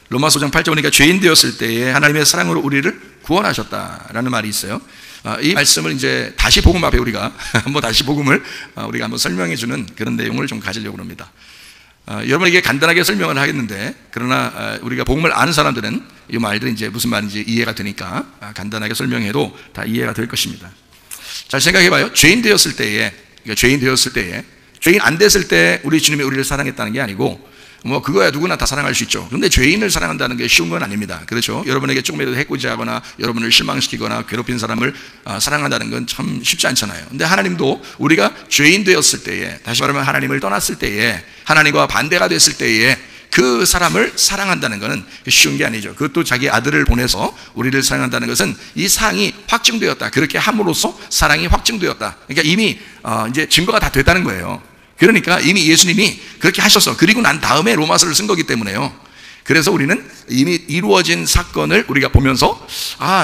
로마서 5장 8절 보니까 죄인 되었을 때에 하나님의 사랑으로 우리를 구원하셨다라는 말이 있어요. 이 말씀을 이제 다시 복음 앞에 우리가 한번 다시 복음을 우리가 한번 설명해 주는 그런 내용을 좀 가지려고 합니다. 여러분에게 간단하게 설명을 하겠는데, 그러나 우리가 복음을 아는 사람들은 이 말들이 이제 무슨 말인지 이해가 되니까 간단하게 설명해도 다 이해가 될 것입니다. 잘 생각해봐요. 죄인 되었을 때에, 죄인 안 됐을 때 우리 주님이 우리를 사랑했다는 게 아니고, 뭐 그거야 누구나 다 사랑할 수 있죠. 그런데 죄인을 사랑한다는 게 쉬운 건 아닙니다. 그렇죠? 여러분에게 조금이라도 해코지하거나 여러분을 실망시키거나 괴롭힌 사람을 사랑한다는 건 참 쉽지 않잖아요. 근데 하나님도 우리가 죄인 되었을 때에, 다시 말하면 하나님을 떠났을 때에, 하나님과 반대가 됐을 때에 그 사람을 사랑한다는 것은 쉬운 게 아니죠. 그것도 자기 아들을 보내서 우리를 사랑한다는 것은 이 사랑이 확증되었다, 그렇게 함으로써 사랑이 확증되었다. 그러니까 이미 이제 증거가 다 됐다는 거예요. 그러니까 이미 예수님이 그렇게 하셔서, 그리고 난 다음에 로마서를 쓴 거기 때문에요. 그래서 우리는 이미 이루어진 사건을 우리가 보면서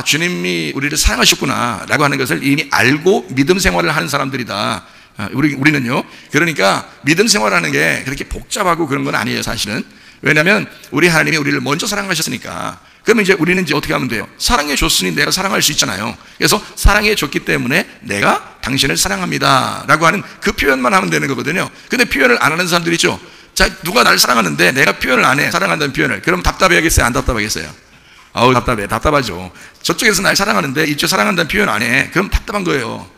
주님이 우리를 사랑하셨구나 라고 하는 것을 이미 알고 믿음 생활을 하는 사람들이다. 우리는요. 그러니까 믿음 생활하는 게 그렇게 복잡하고 그런 건 아니에요, 사실은. 왜냐하면 우리 하나님이 우리를 먼저 사랑하셨으니까. 그러면 이제 우리는 이제 어떻게 하면 돼요? 사랑해 줬으니 내가 사랑할 수 있잖아요. 그래서 사랑해 줬기 때문에 내가 당신을 사랑합니다 라고 하는 그 표현만 하면 되는 거거든요. 근데 표현을 안 하는 사람들 있죠. 자, 누가 나를 사랑하는데 내가 표현을 안 해, 사랑한다는 표현을. 그럼 답답해야겠어요, 안 답답하겠어요? 답답하죠. 저쪽에서 날 사랑하는데 이쪽 사랑한다는 표현 안 해. 그럼 답답한 거예요.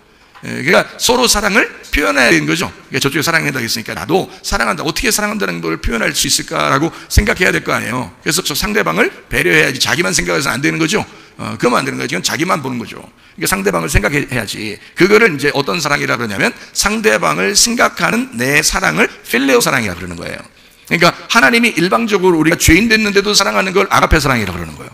그러니까 서로 사랑을 표현해야 되는 거죠. 그러니까 저쪽에 사랑한다고 했으니까 나도 사랑한다, 어떻게 사랑한다는 걸 표현할 수 있을까라고 생각해야 될 거 아니에요. 그래서 저 상대방을 배려해야지. 자기만 생각해서는 안 되는 거죠. 그러면 안 되는 거죠. 이건 자기만 보는 거죠. 그러니까 상대방을 생각해야지. 그거를 이제 어떤 사랑이라 그러냐면, 상대방을 생각하는 내 사랑을 필레오 사랑이라 그러는 거예요. 그러니까 하나님이 일방적으로 우리가 죄인 됐는데도 사랑하는 걸 아가페 사랑이라 그러는 거예요.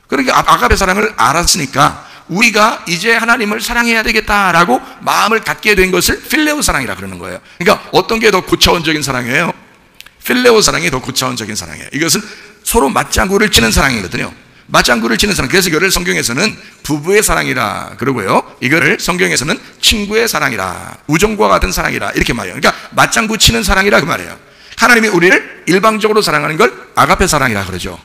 그러니까 아가페 사랑을 알았으니까 우리가 이제 하나님을 사랑해야 되겠다라고 마음을 갖게 된 것을 필레오 사랑이라 그러는 거예요. 그러니까 어떤 게 더 고차원적인 사랑이에요? 필레오 사랑이 더 고차원적인 사랑이에요. 이것은 서로 맞장구를 치는 사랑이거든요. 맞장구를 치는 사랑. 그래서 이거를 성경에서는 부부의 사랑이라 그러고요, 이거를 성경에서는 친구의 사랑이라, 우정과 같은 사랑이라 이렇게 말해요. 그러니까 맞장구 치는 사랑이라 그 말이에요. 하나님이 우리를 일방적으로 사랑하는 걸 아가페 사랑이라 그러죠.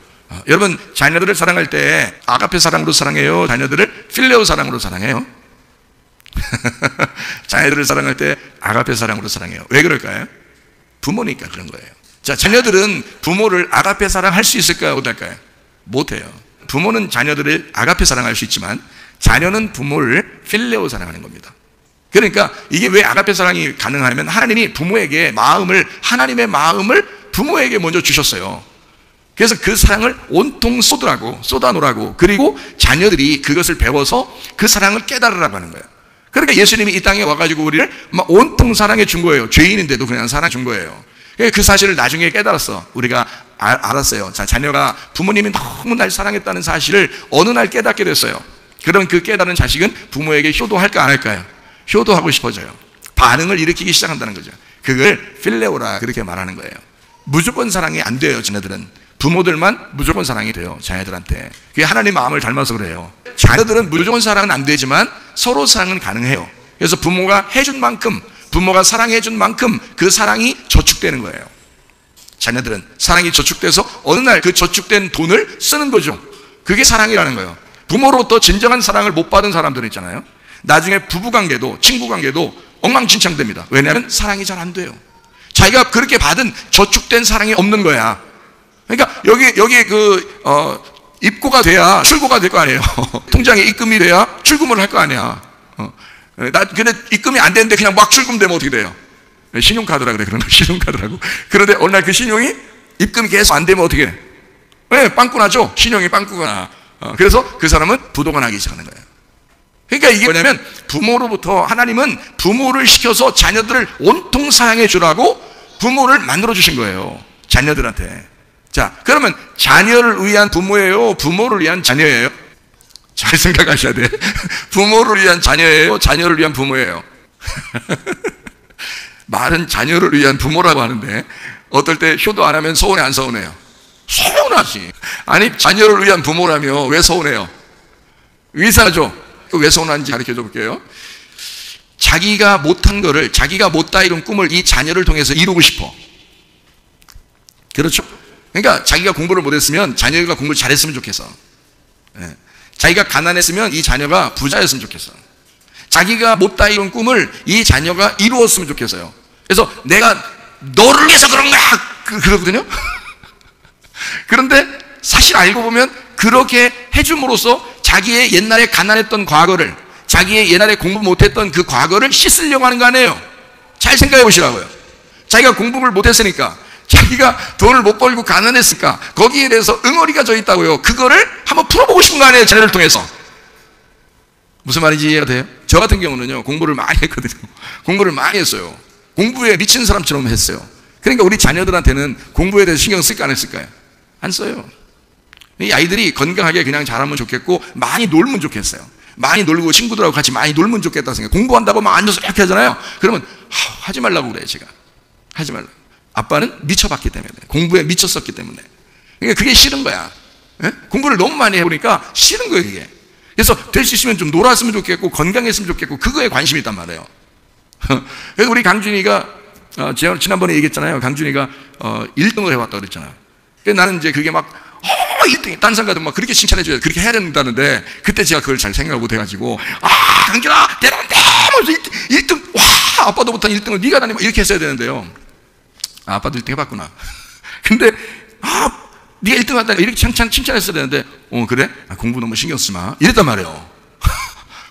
여러분, 자녀들을 사랑할 때 아가페 사랑으로 사랑해요? 자녀들을 필레오 사랑으로 사랑해요? 자녀들을 사랑할 때 아가페 사랑으로 사랑해요. 왜 그럴까요? 부모니까 그런 거예요. 자, 자녀들은 부모를 아가페 사랑할 수 있을까요? 못할까요? 못해요. 부모는 자녀들을 아가페 사랑할 수 있지만 자녀는 부모를 필레오 사랑하는 겁니다. 그러니까 이게 왜 아가페 사랑이 가능하냐면, 하나님이 부모에게 하나님의 마음을 부모에게 먼저 주셨어요. 그래서 그 사랑을 온통 쏟아놓으라고, 그리고 자녀들이 그것을 배워서 그 사랑을 깨달으라고 하는 거예요. 그러니까 예수님이 이 땅에 와가지고 우리를 막 온통 사랑해 준 거예요. 죄인인데도 그냥 사랑해 준 거예요. 그 사실을 나중에 깨달았어. 우리가 알았어요. 자, 자녀가 부모님이 너무 날 사랑했다는 사실을 어느 날 깨닫게 됐어요. 그럼 그 깨달은 자식은 부모에게 효도할까 안 할까요? 효도하고 싶어져요. 반응을 일으키기 시작한다는 거죠. 그걸 필레오라 그렇게 말하는 거예요. 무조건 사랑이 안 돼요, 자녀들은. 부모들만 무조건 사랑이 돼요, 자녀들한테. 그게 하나님 마음을 닮아서 그래요. 자녀들은 무조건 사랑은 안 되지만 서로 사랑은 가능해요. 그래서 부모가 해준 만큼, 부모가 사랑해 준 만큼 그 사랑이 저축되는 거예요. 자녀들은 사랑이 저축돼서 어느 날 그 저축된 돈을 쓰는 거죠. 그게 사랑이라는 거예요. 부모로부터 진정한 사랑을 못 받은 사람들 있잖아요. 나중에 부부관계도 친구관계도 엉망진창됩니다. 왜냐하면 사랑이 잘 안 돼요. 자기가 그렇게 받은 저축된 사랑이 없는 거야. 그러니까 여기 입고가 돼야 출고가 될 거 아니에요. 통장에 입금이 돼야 출금을 할 거 아니야. 근데 입금이 안 되는데 그냥 막 출금되면 어떻게 돼요? 신용카드라 그래, 그런 거. 신용카드라고. 그런데 어느 날 그 신용이 입금이 계속 안 되면 어떻게 해? 네, 빵꾸 나죠? 신용이 빵꾸가 나. 그래서 그 사람은 부도가 나기 시작하는 거예요. 그러니까 이게 뭐냐면, 부모로부터 하나님은 부모를 시켜서 자녀들을 온통 사랑해 주라고 부모를 만들어 주신 거예요, 자녀들한테. 자, 그러면 자녀를 위한 부모예요? 부모를 위한 자녀예요? 잘 생각하셔야 돼. 부모를 위한 자녀예요? 자녀를 위한 부모예요? 말은 자녀를 위한 부모라고 하는데 어떨 때 효도 안 하면 서운해 안 서운해요? 서운하지. 아니, 자녀를 위한 부모라며 왜 서운해요? 이상하죠? 왜 서운한지 가르쳐 줄게요. 자기가 못한 거를, 자기가 못다 이룬 꿈을 이 자녀를 통해서 이루고 싶어. 그렇죠? 그러니까 자기가 공부를 못했으면 자녀가 공부를 잘했으면 좋겠어. 예. 자기가 가난했으면 이 자녀가 부자였으면 좋겠어. 자기가 못다 이룬 꿈을 이 자녀가 이루었으면 좋겠어요. 그래서 내가 너를 위해서 그런 거야! 그러거든요. 그런데 사실 알고 보면 그렇게 해줌으로써 자기의 옛날에 가난했던 과거를, 자기의 옛날에 공부 못했던 그 과거를 씻으려고 하는 거 아니에요. 잘 생각해 보시라고요. 자기가 공부를 못했으니까, 자기가 돈을 못 벌고 가난했으니까 거기에 대해서 응어리가 져 있다고요. 그거를 한번 풀어보고 싶은 거 아니에요, 자녀를 통해서. 무슨 말인지 이해가 돼요? 저 같은 경우는요, 공부를 많이 했거든요. 공부를 많이 했어요. 공부에 미친 사람처럼 했어요. 그러니까 우리 자녀들한테는 공부에 대해서 신경 쓸까 안 쓸까요? 안 써요. 이 아이들이 건강하게 그냥 자라면 좋겠고 많이 놀면 좋겠어요. 많이 놀고 친구들하고 같이 많이 놀면 좋겠다 생각. 공부한다고 막 앉아서 이렇게 하잖아요. 그러면 하지 말라고 그래요. 제가 하지 말라. 아빠는 미쳐봤기 때문에, 공부에 미쳤었기 때문에. 그러니까 그게 싫은 거야. 예? 공부를 너무 많이 해보니까 싫은 거예요, 이게. 그래서 될 수 있으면 좀 놀았으면 좋겠고 건강했으면 좋겠고 그거에 관심이 있단 말이에요. 그래서 우리 강준이가 제가 지난번에 얘기했잖아요. 강준이가 1등을 해왔다고 그랬잖아요. 그래서 나는 이제 그게 막 1등, 딴 사람 같으면 막 그렇게 칭찬해줘야 돼. 그렇게 해야 된다는데, 그때 제가 그걸 잘 생각을 못 해가지고, 강준아, 대단한데! 1등, 와! 아빠도 못한 1등을 네가 다니, 이렇게 했어야 되는데요. 아빠도 1등 해봤구나. 근데, 네가 1등 한다, 이렇게 칭찬했어야 되는데, 그래? 공부 너무 신경 쓰지 마. 이랬단 말이에요.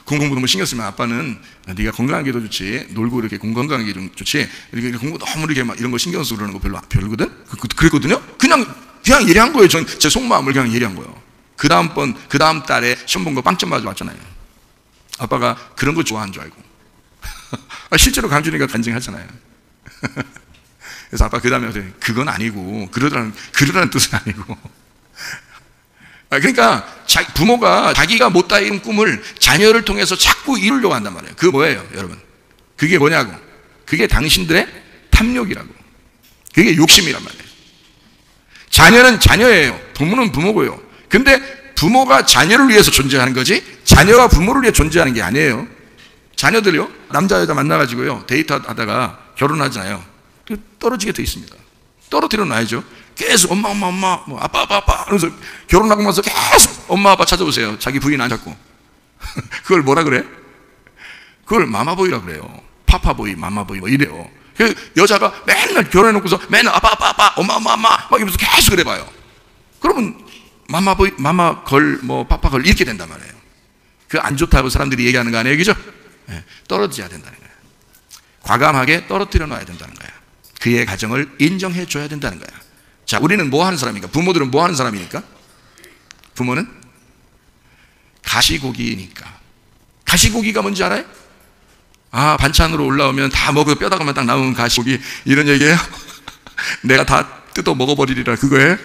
공부 너무 신경 쓰면 아빠는 네가 건강하게 더 좋지, 놀고 이렇게 건강하게 좋지, 이렇게 공부 너무 이렇게 막 이런 거 신경 쓰고 그러는 거 별로거든? 그랬거든요? 그냥 예리한 거예요. 제 속마음을 그냥 예리한 거예요. 그 다음 달에 시험 본 거 빵점 맞아 왔잖아요. 아빠가 그런 거 좋아하는 줄 알고. 실제로 강준이가 간증하잖아요. 그래서 아빠 그 다음에 그건 아니고, 그러라는 뜻은 아니고. 그러니까 부모가 자기가 못다 이룬 꿈을 자녀를 통해서 자꾸 이루려고 한단 말이에요. 그게 뭐예요, 여러분? 그게 뭐냐고? 그게 당신들의 탐욕이라고. 그게 욕심이란 말이에요. 자녀는 자녀예요. 부모는 부모고요. 근데 부모가 자녀를 위해서 존재하는 거지 자녀가 부모를 위해 존재하는 게 아니에요. 자녀들요, 남자 여자 만나가지고요 데이트하다가 결혼하잖아요. 떨어지게 돼 있습니다. 떨어뜨려 놔야죠. 계속 엄마 뭐 아빠 그러면서 결혼하고 나서 계속 엄마 아빠 찾아보세요. 자기 부인 안 찾고. 그걸 뭐라 그래? 그걸 마마보이라 그래요. 파파보이, 마마보이 뭐 이래요. 그 여자가 맨날 결혼해놓고서 맨날 아빠 엄마 막 이러면서 계속 그래봐요. 그러면 마마보이, 마마걸 뭐 파파걸 이렇게 된단 말이에요. 그 안 좋다고 사람들이 얘기하는 거 아니에요, 그죠? 네, 떨어져야 된다는 거예요. 과감하게 떨어뜨려 놔야 된다는 거예요. 그의 가정을 인정해 줘야 된다는 거예요. 자, 우리는 뭐 하는 사람입니까? 부모들은 뭐 하는 사람입니까? 부모는 가시고기니까. 가시고기가 뭔지 알아요? 반찬으로 올라오면 다 먹어 뼈다가만 딱 나오는 가시고기, 이런 얘기예요? 내가 다 뜯어 먹어버리리라 그거예요?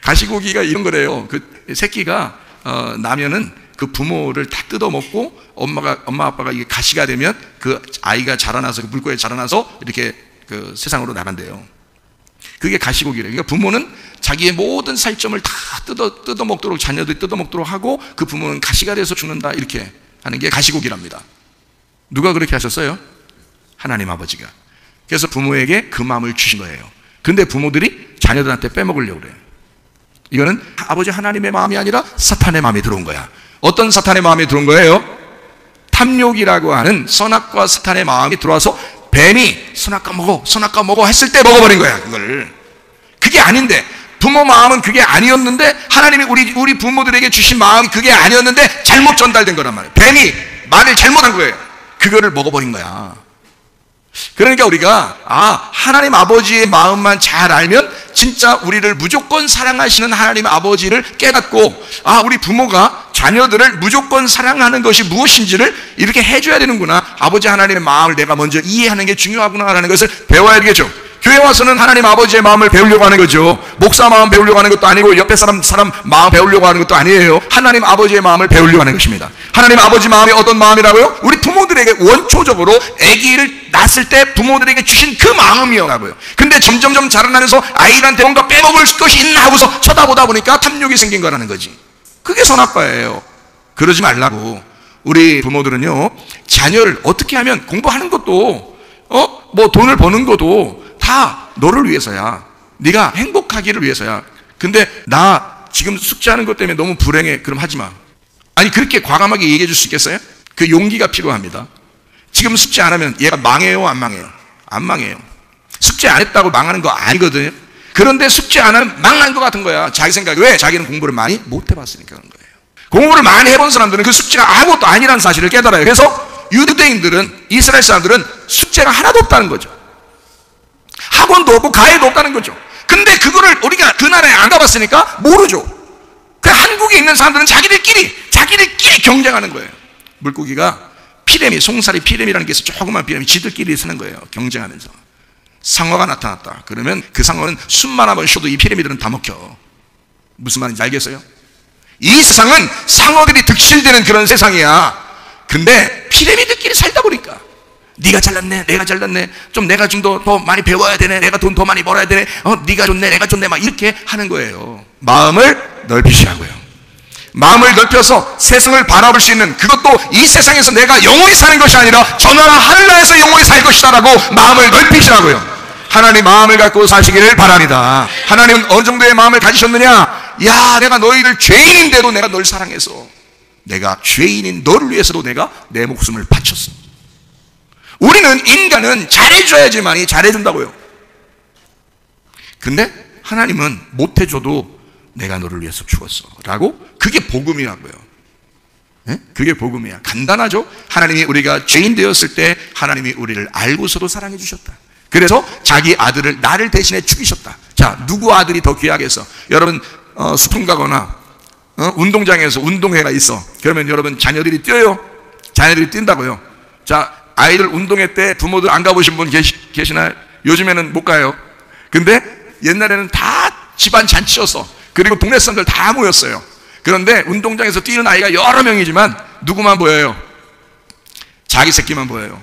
가시고기가 이런 거래요. 그 새끼가 나면은 그 부모를 다 뜯어 먹고 엄마 아빠가 이게 가시가 되면 그 아이가 자라나서 그 물고기에 자라나서 이렇게 그 세상으로 나간대요. 그게 가시고기래요. 그러니까 부모는 자기의 모든 살점을 다 뜯어 먹도록, 자녀들이 뜯어 먹도록 하고 그 부모는 가시가 돼서 죽는다, 이렇게 하는 게 가시고기랍니다. 누가 그렇게 하셨어요? 하나님 아버지가. 그래서 부모에게 그 마음을 주신 거예요. 근데 부모들이 자녀들한테 빼먹으려고 그래요. 이거는 아버지 하나님의 마음이 아니라 사탄의 마음이 들어온 거야. 어떤 사탄의 마음이 들어온 거예요? 탐욕이라고 하는 선악과 사탄의 마음이 들어와서 뱀이 선악과 먹어 했을 때 먹어버린 거야, 그걸. 그게 아닌데, 부모 마음은 그게 아니었는데, 하나님이 우리 부모들에게 주신 마음이 그게 아니었는데 잘못 전달된 거란 말이에요. 뱀이 말을 잘못한 거예요. 그거를 먹어버린 거야. 그러니까 우리가 하나님 아버지의 마음만 잘 알면 진짜 우리를 무조건 사랑하시는 하나님 아버지를 깨닫고, 우리 부모가 자녀들을 무조건 사랑하는 것이 무엇인지를 이렇게 해줘야 되는구나, 아버지 하나님의 마음을 내가 먼저 이해하는 게 중요하구나라는 것을 배워야 되겠죠. 교회 와서는 하나님 아버지의 마음을 배우려고 하는 거죠. 목사 마음 배우려고 하는 것도 아니고 옆에 사람 마음 배우려고 하는 것도 아니에요. 하나님 아버지의 마음을 배우려고 하는 것입니다. 하나님 아버지 마음이 어떤 마음이라고요? 우리 부모들에게 원초적으로 아기를 낳았을 때 부모들에게 주신 그 마음이라고요. 근데 점점 자라나면서 아이한테 뭔가 빼먹을 것이 있나 하고서 쳐다보다 보니까 탐욕이 생긴 거라는 거지. 그게 선악과예요. 그러지 말라고. 우리 부모들은요, 자녀를 어떻게 하면 공부하는 것도 뭐 돈을 버는 것도 다 너를 위해서야. 네가 행복하기를 위해서야. 근데 나 지금 숙제하는 것 때문에 너무 불행해. 그럼 하지 마. 아니, 그렇게 과감하게 얘기해 줄 수 있겠어요? 그 용기가 필요합니다. 지금 숙제 안 하면 얘가 망해요, 안 망해요? 안 망해요. 숙제 안 했다고 망하는 거 아니거든요. 그런데 숙제 안 하면 망한 것 같은 거야. 자기 생각에. 왜? 자기는 공부를 많이 못 해봤으니까 그런 거예요. 공부를 많이 해본 사람들은 그 숙제가 아무것도 아니라는 사실을 깨달아요. 그래서 유대인들은, 이스라엘 사람들은 숙제가 하나도 없다는 거죠. 학원도 없고 가해도 없다는 거죠. 근데 그거를 우리가 그 나라에 안 가봤으니까 모르죠. 그 한국에 있는 사람들은 자기들끼리 경쟁하는 거예요. 물고기가 피레미, 송사리 피레미라는 게 있어. 조그만 피레미, 지들끼리 사는 거예요. 경쟁하면서. 상어가 나타났다. 그러면 그 상어는 숨만 한번 쉬어도 이 피레미들은 다 먹혀. 무슨 말인지 알겠어요? 이 세상은 상어들이 득실되는 그런 세상이야. 근데 피레미들끼리 살다 보니까 네가 잘났네, 내가 잘났네, 좀 내가 좀 더 많이 배워야 되네, 내가 돈 더 많이 벌어야 되네, 네가 좋네, 내가 좋네, 막 이렇게 하는 거예요. 마음을 넓히시라고요. 마음을 넓혀서 세상을 바라볼 수 있는, 그것도 이 세상에서 내가 영원히 사는 것이 아니라 저 나라 하늘나라에서 영원히 살 것이다라고 마음을 넓히시라고요. 하나님 마음을 갖고 사시기를 바랍니다. 하나님은 어느 정도의 마음을 가지셨느냐? 야, 내가 너희들 죄인인데도 내가 널 사랑해서, 내가 죄인인 너를 위해서도 내가 내 목숨을 바쳤어. 우리는, 인간은 잘해줘야지만이 잘해준다고요. 근데 하나님은 못해줘도 내가 너를 위해서 죽었어 라고, 그게 복음이라고요. 네? 그게 복음이야. 간단하죠? 하나님이 우리가 죄인 되었을 때 하나님이 우리를 알고서도 사랑해 주셨다. 그래서 자기 아들을 나를 대신해 죽이셨다. 자, 누구 아들이 더 귀하겠어? 여러분 수풍 가거나 운동장에서 운동회가 있어. 그러면 여러분 자녀들이 뛰어요. 자녀들이 뛴다고요. 자, 아이들 운동회 때 부모들 안 가보신 분 계시나요? 요즘에는 못 가요. 근데 옛날에는 다 집안 잔치였어. 그리고 동네 사람들 다 모였어요. 그런데 운동장에서 뛰는 아이가 여러 명이지만 누구만 보여요? 자기 새끼만 보여요.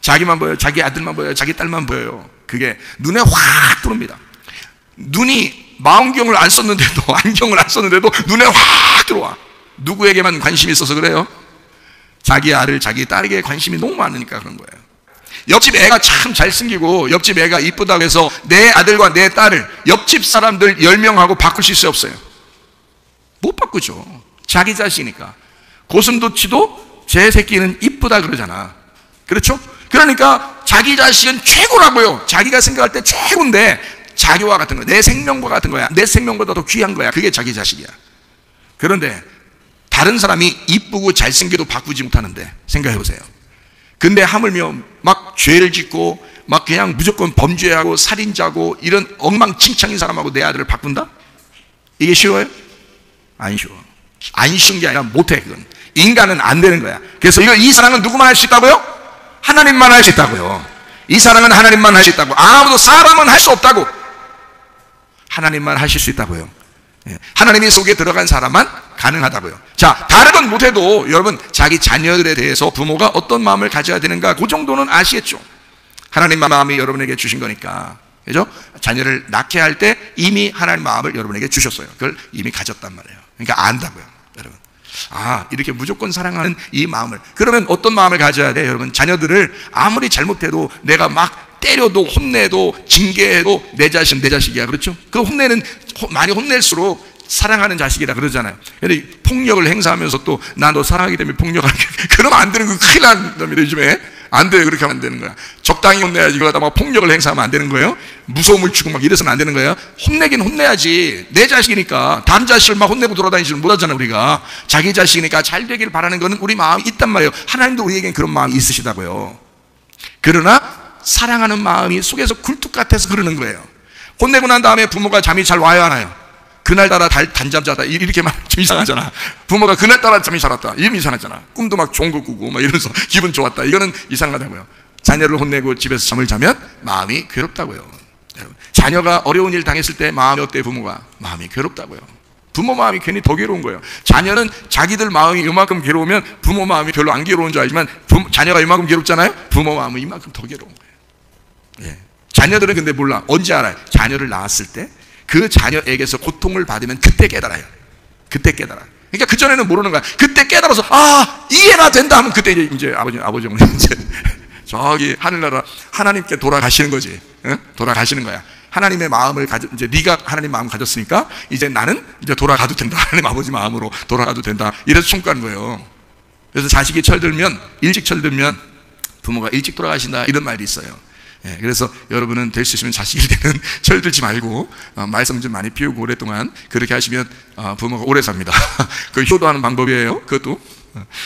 자기만 보여요. 자기 아들만 보여요. 자기 딸만 보여요. 그게 눈에 확 들어옵니다. 눈이 망원경을 안 썼는데도, 안경을 안 썼는데도 눈에 확 들어와. 누구에게만 관심이 있어서 그래요? 자기 아들, 자기 딸에게 관심이 너무 많으니까 그런 거예요. 옆집 애가 참 잘생기고 옆집 애가 이쁘다고 해서 내 아들과 내 딸을 옆집 사람들 10명하고 바꿀 수 있어요, 없어요? 못 바꾸죠. 자기 자식이니까. 고슴도치도 제 새끼는 이쁘다 그러잖아. 그렇죠? 그러니까 자기 자식은 최고라고요. 자기가 생각할 때 최고인데 자기와 같은 거야. 내 생명과 같은 거야. 내 생명보다 더 귀한 거야. 그게 자기 자식이야. 그런데 다른 사람이 이쁘고 잘생겨도 바꾸지 못하는데 생각해 보세요. 근데 하물며 막 죄를 짓고 막 그냥 무조건 범죄하고 살인자고 이런 엉망진창인 사람하고 내 아들을 바꾼다? 이게 쉬워요? 안 쉬워. 안 쉬운 게 아니라 못해. 그건 인간은 안 되는 거야. 그래서 이 사랑은 누구만 할 수 있다고요? 하나님만 할 수 있다고요. 이 사랑은 하나님만 할 수 있다고. 아무도, 사람은 할 수 없다고. 하나님만 하실 수 있다고요. 하나님이 속에 들어간 사람만 가능하다고요. 자, 다른 건 못해도 여러분 자기 자녀들에 대해서 부모가 어떤 마음을 가져야 되는가, 그 정도는 아시겠죠? 하나님 마음이 여러분에게 주신 거니까. 그죠? 자녀를 낳게 할 때 이미 하나님 마음을 여러분에게 주셨어요. 그걸 이미 가졌단 말이에요. 그러니까 안다고요, 여러분. 아, 이렇게 무조건 사랑하는 이 마음을. 그러면 어떤 마음을 가져야 돼? 여러분, 자녀들을 아무리 잘못해도 내가 막 때려도 혼내도 징계해도 내 자식은 내 자식이야. 그렇죠? 그 혼내는, 많이 혼낼수록 사랑하는 자식이라 그러잖아요. 근데 폭력을 행사하면서 또 나 너 사랑하기 때문에 폭력하는 게, 그러면 안 되는 거 큰일 납니다, 요즘에. 안 돼요. 그렇게 하면 안 되는 거야. 적당히 혼내야지. 그러다 막 폭력을 행사하면 안 되는 거예요. 무서움을 주고 막 이래서는 안 되는 거예요. 혼내긴 혼내야지. 내 자식이니까. 다른 자식을 막 혼내고 돌아다니지는 못하잖아, 우리가. 자기 자식이니까 잘 되길 바라는 거는 우리 마음이 있단 말이에요. 하나님도 우리에겐 그런 마음이 있으시다고요. 그러나 사랑하는 마음이 속에서 굴뚝 같아서 그러는 거예요. 혼내고 난 다음에 부모가 잠이 잘 와요, 안 와요? 그날따라 단잠 자다 이렇게 말하면 좀 이상하잖아. 부모가 그날따라 잠이 잘 왔다 이러면 이상하잖아. 꿈도 막 좋은 거 꾸고 막 이러면서 기분 좋았다, 이거는 이상하다고요. 자녀를 혼내고 집에서 잠을 자면 마음이 괴롭다고요. 여러분, 자녀가 어려운 일 당했을 때 마음이 어때요? 부모가 마음이 괴롭다고요. 부모 마음이 괜히 더 괴로운 거예요. 자녀는 자기들 마음이 이만큼 괴로우면 부모 마음이 별로 안 괴로운 줄 알지만 자녀가 이만큼 괴롭잖아요. 부모 마음은 이만큼 더 괴로운 거예요. 예. 자녀들은 근데 몰라. 언제 알아요? 자녀를 낳았을 때 그 자녀에게서 고통을 받으면 그때 깨달아요. 그때 깨달아. 그러니까 그전에는 모르는 거야. 그때 깨달아서 아, 이해가 된다 하면 그때 이제 아버지 어머니 이제 저기 하늘나라 하나님께 돌아가시는 거지. 응? 돌아가시는 거야. 하나님의 마음을 이제 네가 하나님 마음을 가졌으니까 이제 나는 이제 돌아가도 된다. 하나님 아버지 마음으로 돌아가도 된다. 이래서 청구하는 거예요. 그래서 자식이 일찍 철들면 부모가 일찍 돌아가신다. 이런 말이 있어요. 예, 그래서 여러분은 될 수 있으면 자식일 때는 철들지 말고 말씀 좀 많이 피우고 오랫동안 그렇게 하시면 부모가 오래 삽니다. 그 효도하는 방법이에요. 그것도.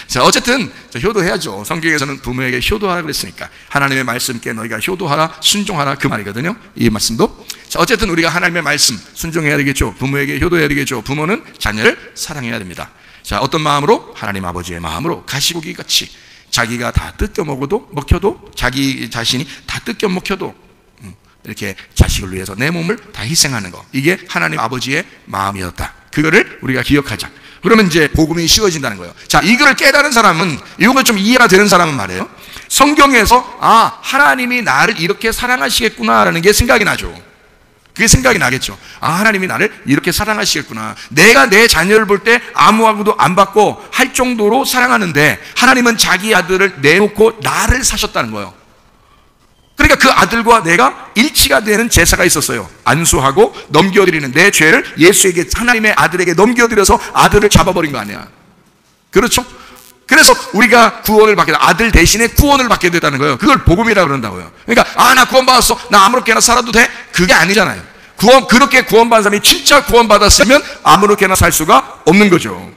자, 어쨌든 효도해야죠. 성경에서는 부모에게 효도하라 그랬으니까 하나님의 말씀께 너희가 효도하라, 순종하라 그 말이거든요. 이 말씀도. 자, 어쨌든 우리가 하나님의 말씀 순종해야 되겠죠. 부모에게 효도해야 되겠죠. 부모는 자녀를 사랑해야 됩니다. 자, 어떤 마음으로? 하나님 아버지의 마음으로 가시고기 같이 자기가 다 뜯겨 먹혀도 자기 자신이 다 뜯겨 먹혀도 이렇게 자식을 위해서 내 몸을 다 희생하는 거, 이게 하나님 아버지의 마음이었다. 그거를 우리가 기억하자. 그러면 이제 복음이 쉬워진다는 거예요. 자, 이거를 깨달은 사람은, 이걸 좀 이해가 되는 사람은 말이에요, 성경에서 하나님이 나를 이렇게 사랑하시겠구나라는 게 생각이 나죠. 그게 생각이 나겠죠. 하나님이 나를 이렇게 사랑하시겠구나. 내가 내 자녀를 볼 때 아무하고도 안 받고 할 정도로 사랑하는데 하나님은 자기 아들을 내놓고 나를 사셨다는 거예요. 그러니까 그 아들과 내가 일치가 되는 제사가 있었어요. 안수하고 넘겨드리는 내 죄를 예수에게, 하나님의 아들에게 넘겨드려서 아들을 잡아버린 거 아니야. 그렇죠? 그래서 우리가 구원을 받게, 아들 대신에 구원을 받게 됐다는 거예요. 그걸 복음이라고 그런다고요. 그러니까 나 구원 받았어, 나 아무렇게나 살아도 돼? 그게 아니잖아요. 그렇게 구원받은 사람이 진짜 구원받았으면 아무렇게나 살 수가 없는 거죠.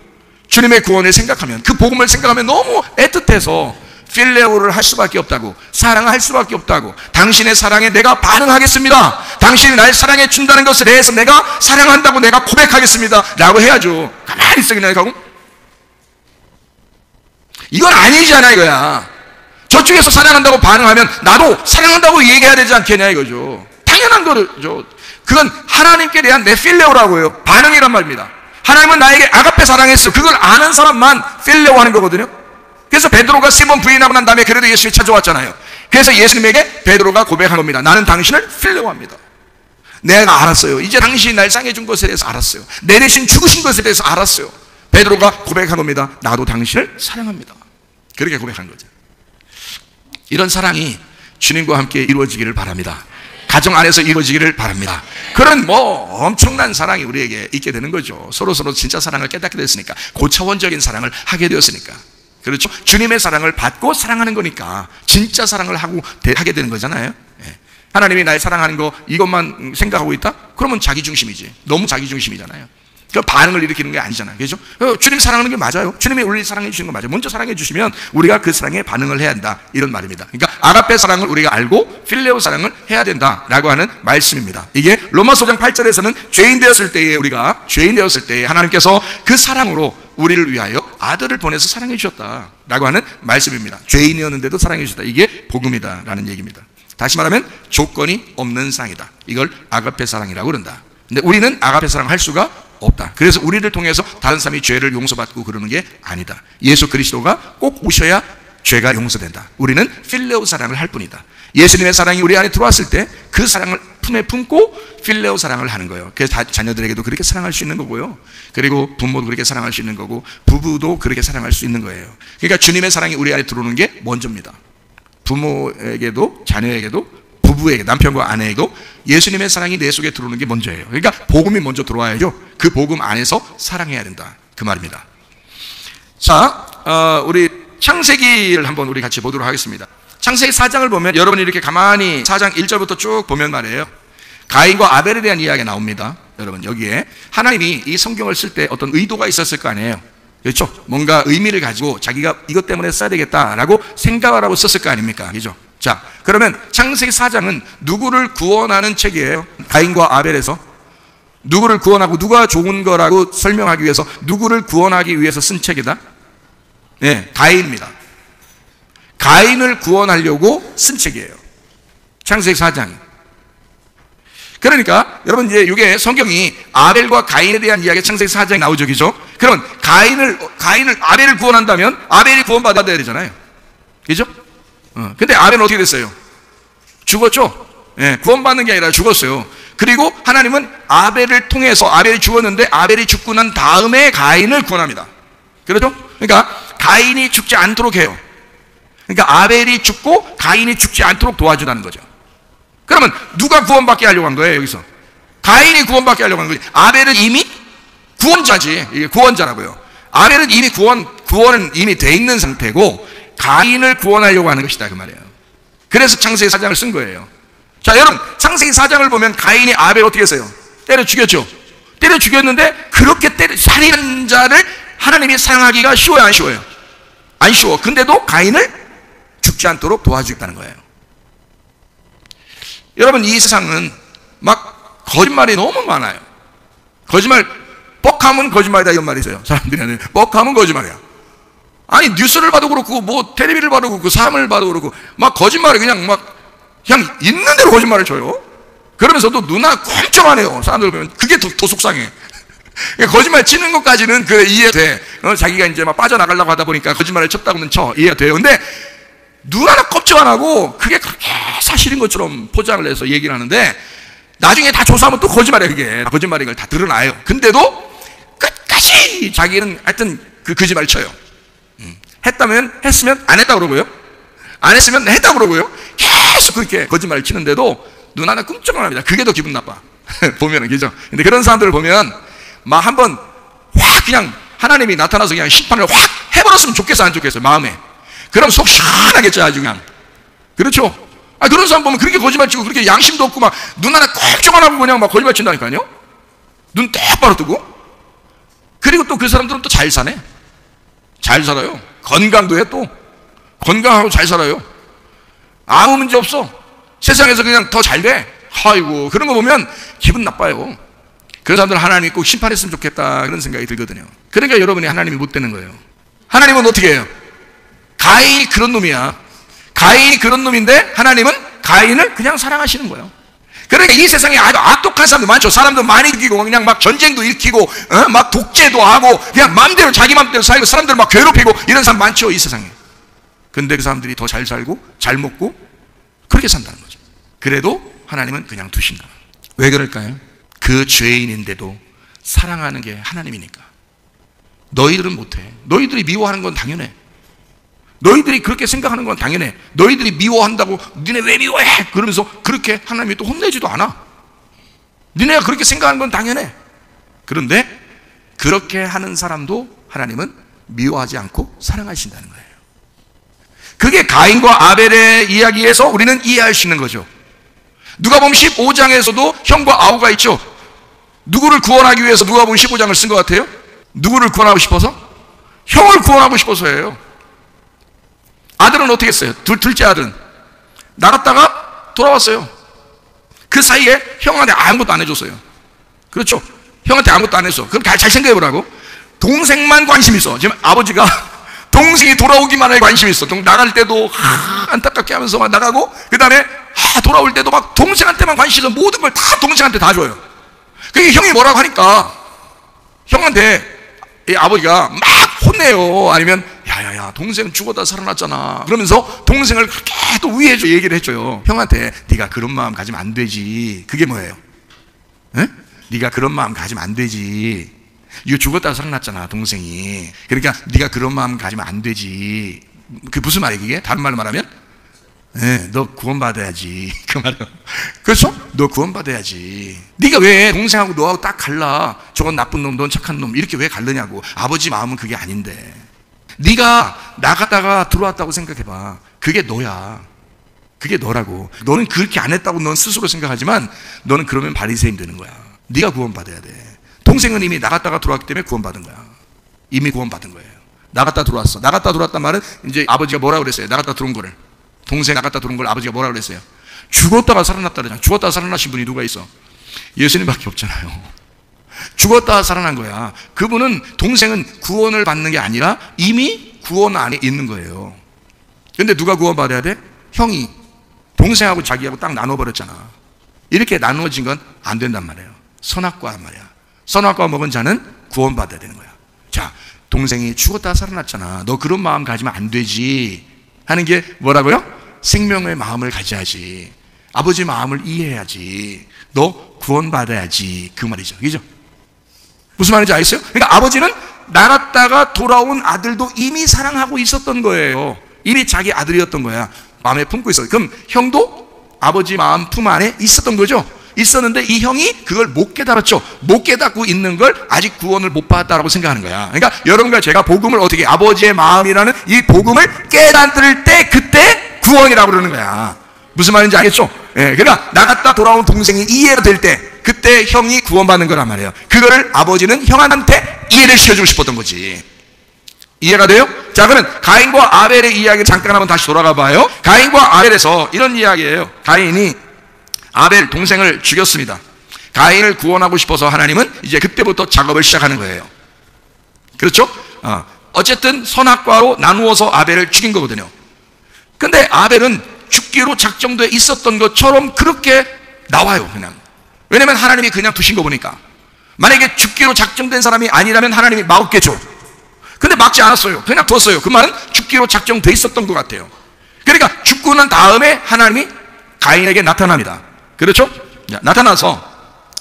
주님의 구원을 생각하면, 그 복음을 생각하면 너무 애틋해서 필레오를 할 수밖에 없다고, 사랑할 수밖에 없다고, 당신의 사랑에 내가 반응하겠습니다, 당신이 날 사랑해 준다는 것에 대해서 내가 사랑한다고 내가 고백하겠습니다 라고 해야죠. 가만히 있어 그냥 하고. 이건 아니잖아 이거야. 저쪽에서 사랑한다고 반응하면 나도 사랑한다고 얘기해야 되지 않겠냐 이거죠. 당연한 거죠. 그건 하나님께 대한 내 필레오라고요. 반응이란 말입니다. 하나님은 나에게 아가페 사랑했어, 그걸 아는 사람만 필레오 하는 거거든요. 그래서 베드로가 3번 부인하고 난 다음에 그래도 예수님이 찾아왔잖아요. 그래서 예수님에게 베드로가 고백한 겁니다. 나는 당신을 필레오합니다. 내가 알았어요. 이제 당신이 날 사랑해 준 것에 대해서 알았어요. 내 대신 죽으신 것에 대해서 알았어요. 베드로가 고백한 겁니다. 나도 당신을 사랑합니다. 그렇게 고백한 거죠. 이런 사랑이 주님과 함께 이루어지기를 바랍니다. 가정 안에서 이루어지기를 바랍니다. 그런 엄청난 사랑이 우리에게 있게 되는 거죠. 서로 진짜 사랑을 깨닫게 됐으니까, 고차원적인 사랑을 하게 되었으니까. 그렇죠? 주님의 사랑을 받고 사랑하는 거니까 진짜 사랑을 하게 되는 거잖아요. 하나님이 날 사랑하는 거 이것만 생각하고 있다? 그러면 자기중심이지. 너무 자기중심이잖아요. 그 반응을 일으키는 게 아니잖아요. 그렇죠? 주님 사랑하는 게 맞아요. 주님이 우리를 사랑해 주시는 거 맞아요. 먼저 사랑해 주시면 우리가 그 사랑에 반응을 해야 한다, 이런 말입니다. 그러니까 아가페 사랑을 우리가 알고 필레오 사랑을 해야 된다라고 하는 말씀입니다. 이게 로마서 5장 8절에서는 죄인 되었을 때에 하나님께서 그 사랑으로 우리를 위하여 아들을 보내서 사랑해 주셨다라고 하는 말씀입니다. 죄인이었는데도 사랑해 주셨다. 이게 복음이다라는 얘기입니다. 다시 말하면 조건이 없는 사랑이다. 이걸 아가페 사랑이라고 그런다. 근데 우리는 아가페 사랑을 할 수가 없다. 그래서 우리를 통해서 다른 사람이 죄를 용서받고 그러는 게 아니다. 예수 그리스도가 꼭 오셔야 죄가 용서된다. 우리는 필레오 사랑을 할 뿐이다. 예수님의 사랑이 우리 안에 들어왔을 때 그 사랑을 품에 품고 필레오 사랑을 하는 거예요. 그래서 자녀들에게도 그렇게 사랑할 수 있는 거고요. 그리고 부모도 그렇게 사랑할 수 있는 거고, 부부도 그렇게 사랑할 수 있는 거예요. 그러니까 주님의 사랑이 우리 안에 들어오는 게 먼저입니다. 부모에게도, 자녀에게도, 부부에게, 남편과 아내에게도 예수님의 사랑이 내 속에 들어오는 게 먼저예요. 그러니까 복음이 먼저 들어와야죠. 그 복음 안에서 사랑해야 된다, 그 말입니다. 자, 우리 창세기를 한번 우리 같이 보도록 하겠습니다. 창세기 4장을 보면 여러분이 이렇게 가만히 4장 1절부터 쭉 보면 말이에요, 가인과 아벨에 대한 이야기가 나옵니다. 여러분, 여기에 하나님이 이 성경을 쓸 때 어떤 의도가 있었을 거 아니에요. 그렇죠? 뭔가 의미를 가지고 자기가 이것 때문에 써야 되겠다라고 생각을 하고 썼을 거 아닙니까? 그죠? 자, 그러면 창세기 4장은 누구를 구원하는 책이에요? 가인과 아벨에서 누구를 구원하고 누가 좋은 거라고 설명하기 위해서, 누구를 구원하기 위해서 쓴 책이다? 네, 가인입니다. 가인을 구원하려고 쓴 책이에요, 창세기 4장이. 그러니까 여러분, 이제 이게 성경이 아벨과 가인에 대한 이야기가 창세기 4장에 나오죠, 그죠? 그럼 아벨을 구원한다면 아벨이 구원받아야 되잖아요, 그죠? 근데 아벨은 어떻게 됐어요? 죽었죠? 구원받는 게 아니라 죽었어요. 그리고 하나님은 아벨을 통해서, 아벨이 죽었는데 아벨이 죽고 난 다음에 가인을 구원합니다. 그렇죠? 그러니까 가인이 죽지 않도록 해요. 그러니까 아벨이 죽고 가인이 죽지 않도록 도와주라는 거죠. 그러면 누가 구원받게 하려고 한 거예요, 여기서? 가인이 구원받게 하려고 한 거지. 아벨은 이미 구원자지. 이게 구원자라고요. 아벨은 이미 구원은 이미 돼 있는 상태고, 가인을 구원하려고 하는 것이다, 그 말이에요. 그래서 창세기 4장을 쓴 거예요. 자, 여러분, 창세기 4장을 보면 가인이 아벨 어떻게 했어요? 때려 죽였죠. 때려 죽였는데, 그렇게 살인한 자를 하나님이 사용하기가 쉬워요, 안 쉬워요? 안 쉬워. 근데도 가인을 죽지 않도록 도와주겠다는 거예요. 여러분, 이 세상은 막 거짓말이 너무 많아요. 거짓말, 뻑하면 거짓말이다, 이런 말이 있어요. 사람들이 뻑하면 거짓말이야. 아니, 뉴스를 봐도 그렇고, 뭐, 텔레비를 봐도 그렇고, 사람을 봐도 그렇고, 막 거짓말을 그냥 있는 대로 거짓말을 쳐요. 그러면서도 누나 꼼짝하네요. 사람들 보면. 그게 더 속상해. 거짓말 치는 것까지는 그래, 이해돼. 자기가 이제 막 빠져나가려고 하다 보니까 거짓말을 쳤다고는 이해가 돼요. 근데 누나는 꼼짝 안 하고, 그게 그렇게 사실인 것처럼 포장을 해서 얘기를 하는데, 나중에 다 조사하면 또 거짓말이에요, 그게. 거짓말인 걸 다 드러나요. 근데도 끝까지 자기는 하여튼 그 거짓말을 쳐요. 했으면 안 했다고 그러고요. 안 했으면 했다고 그러고요. 계속 그렇게 거짓말을 치는데도 누나는 꿈쩍 안 합니다. 그게 더 기분 나빠. 보면은, 그죠? 근데 그런 사람들을 보면 막 한번 확 그냥 하나님이 나타나서 그냥 심판을 확 해버렸으면 좋겠어, 안 좋겠어요, 마음에. 그럼 속 시원하겠죠, 아주 그냥. 그렇죠? 그런 사람 보면 그렇게 거짓말 치고 그렇게 양심도 없고 막 눈 하나 꼼짝 안 하고 그냥 막 거짓말 친다니까요? 눈 똑바로 뜨고. 그리고 또 그 사람들은 또 잘 사네. 잘 살아요. 건강도 해 또. 건강하고 잘 살아요. 아무 문제 없어. 세상에서 그냥 더 잘 돼. 아이고, 그런 거 보면 기분 나빠요. 그런 사람들 하나님이 꼭 심판했으면 좋겠다, 그런 생각이 들거든요. 그러니까 여러분이 하나님이 못 되는 거예요. 하나님은 어떻게 해요? 가인이 그런 놈이야. 가인이 그런 놈인데 하나님은 가인을 그냥 사랑하시는 거예요. 그러니까 이 세상에 아주 악독한 사람들 많죠. 사람들 많이 죽이고 그냥 막 전쟁도 일으키고 막 독재도 하고 그냥 마음대로 자기 마음대로 살고 사람들 막 괴롭히고 이런 사람 많죠, 이 세상에. 근데 그 사람들이 더 잘 살고 잘 먹고 그렇게 산다는 거죠. 그래도 하나님은 그냥 두신다. 왜 그럴까요? 그 죄인인데도 사랑하는 게 하나님이니까. 너희들은 못해. 너희들이 미워하는 건 당연해. 너희들이 그렇게 생각하는 건 당연해. 너희들이 미워한다고 니네 왜 미워해? 그러면서 그렇게 하나님이 또 혼내지도 않아. 니네가 그렇게 생각하는 건 당연해. 그런데 그렇게 하는 사람도 하나님은 미워하지 않고 사랑하신다는 거예요. 그게 가인과 아벨의 이야기에서 우리는 이해할 수 있는 거죠. 누가복음 15장에서도 형과 아우가 있죠. 누구를 구원하기 위해서 누가복음 15장을 쓴 것 같아요? 누구를 구원하고 싶어서? 형을 구원하고 싶어서예요. 아들은 어떻게 했어요? 둘째 아들은 나갔다가 돌아왔어요. 그 사이에 형한테 아무것도 안 해줬어요. 그렇죠? 형한테 아무것도 안 했어. 그럼 잘 생각해보라고. 동생만 관심 있어. 지금 아버지가 동생이 돌아오기만 해 관심 있어. 나갈 때도 안타깝게 하면서 막 나가고, 그 다음에 돌아올 때도 막 동생한테만 관심 있어. 모든 걸 다 동생한테 다 줘요. 그게 형이 뭐라고 하니까 형한테 이 아버지가 막 혼내요. 아니면 야야야, 동생 죽었다 살아났잖아. 그러면서 동생을 그렇게 또 위해줘 얘기를 해줘요. 형한테 네가 그런 마음 가지면 안 되지. 그게 뭐예요? 에? 네가 그런 마음 가지면 안 되지. 이거 죽었다 살아났잖아, 동생이. 그러니까 네가 그런 마음 가지면 안 되지. 그게 무슨 말이에요, 그게? 다른 말로 말하면? 너 구원받아야지. 그 말이에요. 그렇죠? 너 구원받아야지. 네가 왜 동생하고 너하고 딱 갈라? 저건 나쁜 놈, 넌 착한 놈, 이렇게 왜 갈르냐고. 아버지 마음은 그게 아닌데. 네가 나갔다가 들어왔다고 생각해봐. 그게 너야. 그게 너라고. 너는 그렇게 안 했다고 넌 스스로 생각하지만 너는 그러면 바리새인 되는 거야. 네가 구원받아야 돼. 동생은 이미 나갔다가 들어왔기 때문에 구원받은 거야. 이미 구원받은 거예요. 나갔다 들어왔어. 나갔다 들어왔단 말은 이제 아버지가 뭐라고 그랬어요? 나갔다 들어온 거를. 동생 나갔다 들어온 걸 아버지가 뭐라고 그랬어요? 죽었다가 살아났다 그러잖아. 죽었다가 살아나신 분이 누가 있어? 예수님밖에 없잖아요. 죽었다가 살아난 거야. 그분은, 동생은 구원을 받는 게 아니라 이미 구원 안에 있는 거예요. 근데 누가 구원받아야 돼? 형이. 동생하고 자기하고 딱 나눠버렸잖아. 이렇게 나누어진 건 안 된단 말이에요. 선악과란 말이야. 선악과 먹은 자는 구원받아야 되는 거야. 자, 동생이 죽었다가 살아났잖아. 너 그런 마음 가지면 안 되지 하는 게 뭐라고요? 생명의 마음을 가져야지. 아버지 마음을 이해해야지. 너 구원받아야지. 그 말이죠. 그죠? 무슨 말인지 아시겠어요? 그러니까 아버지는 나갔다가 돌아온 아들도 이미 사랑하고 있었던 거예요. 이미 자기 아들이었던 거야. 마음에 품고 있어. 그럼 형도 아버지 마음 품 안에 있었던 거죠. 있었는데 이 형이 그걸 못 깨달았죠. 못 깨닫고 있는 걸 아직 구원을 못 받았다라고 생각하는 거야. 그러니까 여러분과 제가 복음을 어떻게, 아버지의 마음이라는 이 복음을 깨닫을 때, 그때 구원이라고 그러는 거야. 무슨 말인지 알겠죠? 예, 그러니까 나갔다 돌아온 동생이 이해가 될 때, 그때 형이 구원받는 거란 말이에요. 그거를 아버지는 형한테 이해를 시켜주고 싶었던 거지. 이해가 돼요? 자, 그러면 가인과 아벨의 이야기를 잠깐 한번 다시 돌아가 봐요. 가인과 아벨에서 이런 이야기예요. 가인이 아벨 동생을 죽였습니다. 가인을 구원하고 싶어서 하나님은 이제 그때부터 작업을 시작하는 거예요. 그렇죠? 어쨌든 선악과로 나누어서 아벨을 죽인 거거든요. 근데 아벨은 죽기로 작정돼 있었던 것처럼 그렇게 나와요, 그냥. 왜냐면 하나님이 그냥 두신 거 보니까. 만약에 죽기로 작정된 사람이 아니라면 하나님이 막았겠죠. 근데 막지 않았어요. 그냥 뒀어요. 그 말은 죽기로 작정돼 있었던 것 같아요. 그러니까 죽고 난 다음에 하나님이 가인에게 나타납니다. 그렇죠? 나타나서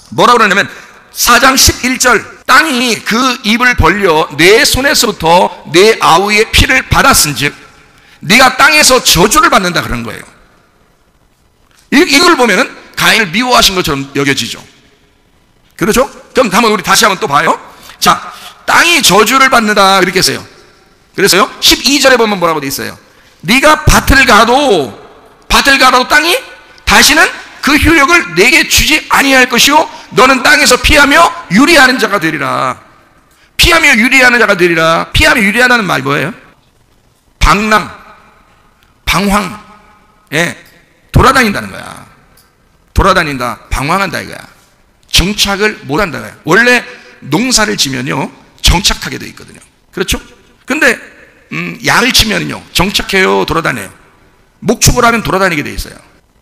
뭐라고 그러냐면 4장 11절, 땅이 그 입을 벌려 내 손에서부터 내 아우의 피를 받았은즉 네가 땅에서 저주를 받는다, 그런 거예요. 이걸 보면은 가인을 미워하신 것처럼 여겨지죠. 그렇죠? 그럼 한번 우리 다시 한번 또 봐요. 자, 땅이 저주를 받는다, 그렇게 했어요. 그래서요 12절에 보면 뭐라고 돼 있어요? 네가 밭을 가도 땅이 다시는 그 효력을 내게 주지 아니할 것이요 너는 땅에서 피하며 유리하는 자가 되리라. 피하며 유리하는 자가 되리라. 피하며 유리하다는 말이 뭐예요? 방랑, 방황, 돌아다닌다는 거야. 돌아다닌다, 방황한다 이거야. 정착을 못한다 거야. 원래 농사를 지면요 정착하게 돼 있거든요. 그렇죠? 근데 양을 치면요 정착해요, 돌아다녀요? 목축을 하면 돌아다니게 돼 있어요.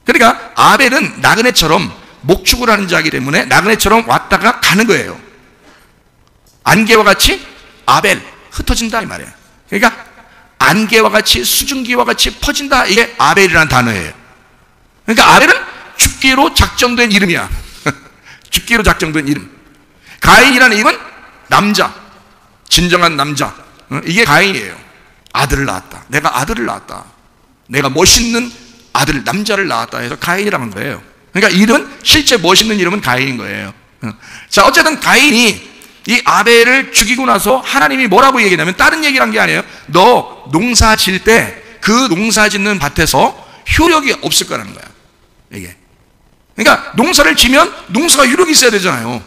그러니까 아벨은 나그네처럼 목축을 하는 자이기 때문에 나그네처럼 왔다가 가는 거예요. 안개와 같이 아벨 흩어진다 이 말이에요. 그러니까 안개와 같이 수증기와 같이 퍼진다, 이게 아벨이라는 단어예요. 그러니까 아벨은 죽기로 작정된 이름이야. 죽기로 작정된 이름. 가인이라는 이름은 남자, 진정한 남자, 이게 가인이에요. 아들을 낳았다. 내가 아들을 낳았다. 내가 멋있는 아들, 남자를 낳았다 해서 가인이라는 거예요. 그러니까 이름은, 실제 멋있는 이름은 가인인 거예요. 자, 어쨌든 가인이 이 아벨을 죽이고 나서 하나님이 뭐라고 얘기하냐면, 다른 얘기를 한 게 아니에요. 너 농사 질 때 그 농사 짓는 밭에서 효력이 없을 거라는 거야, 이게. 그러니까 농사를 지면 농사가 효력이 있어야 되잖아요.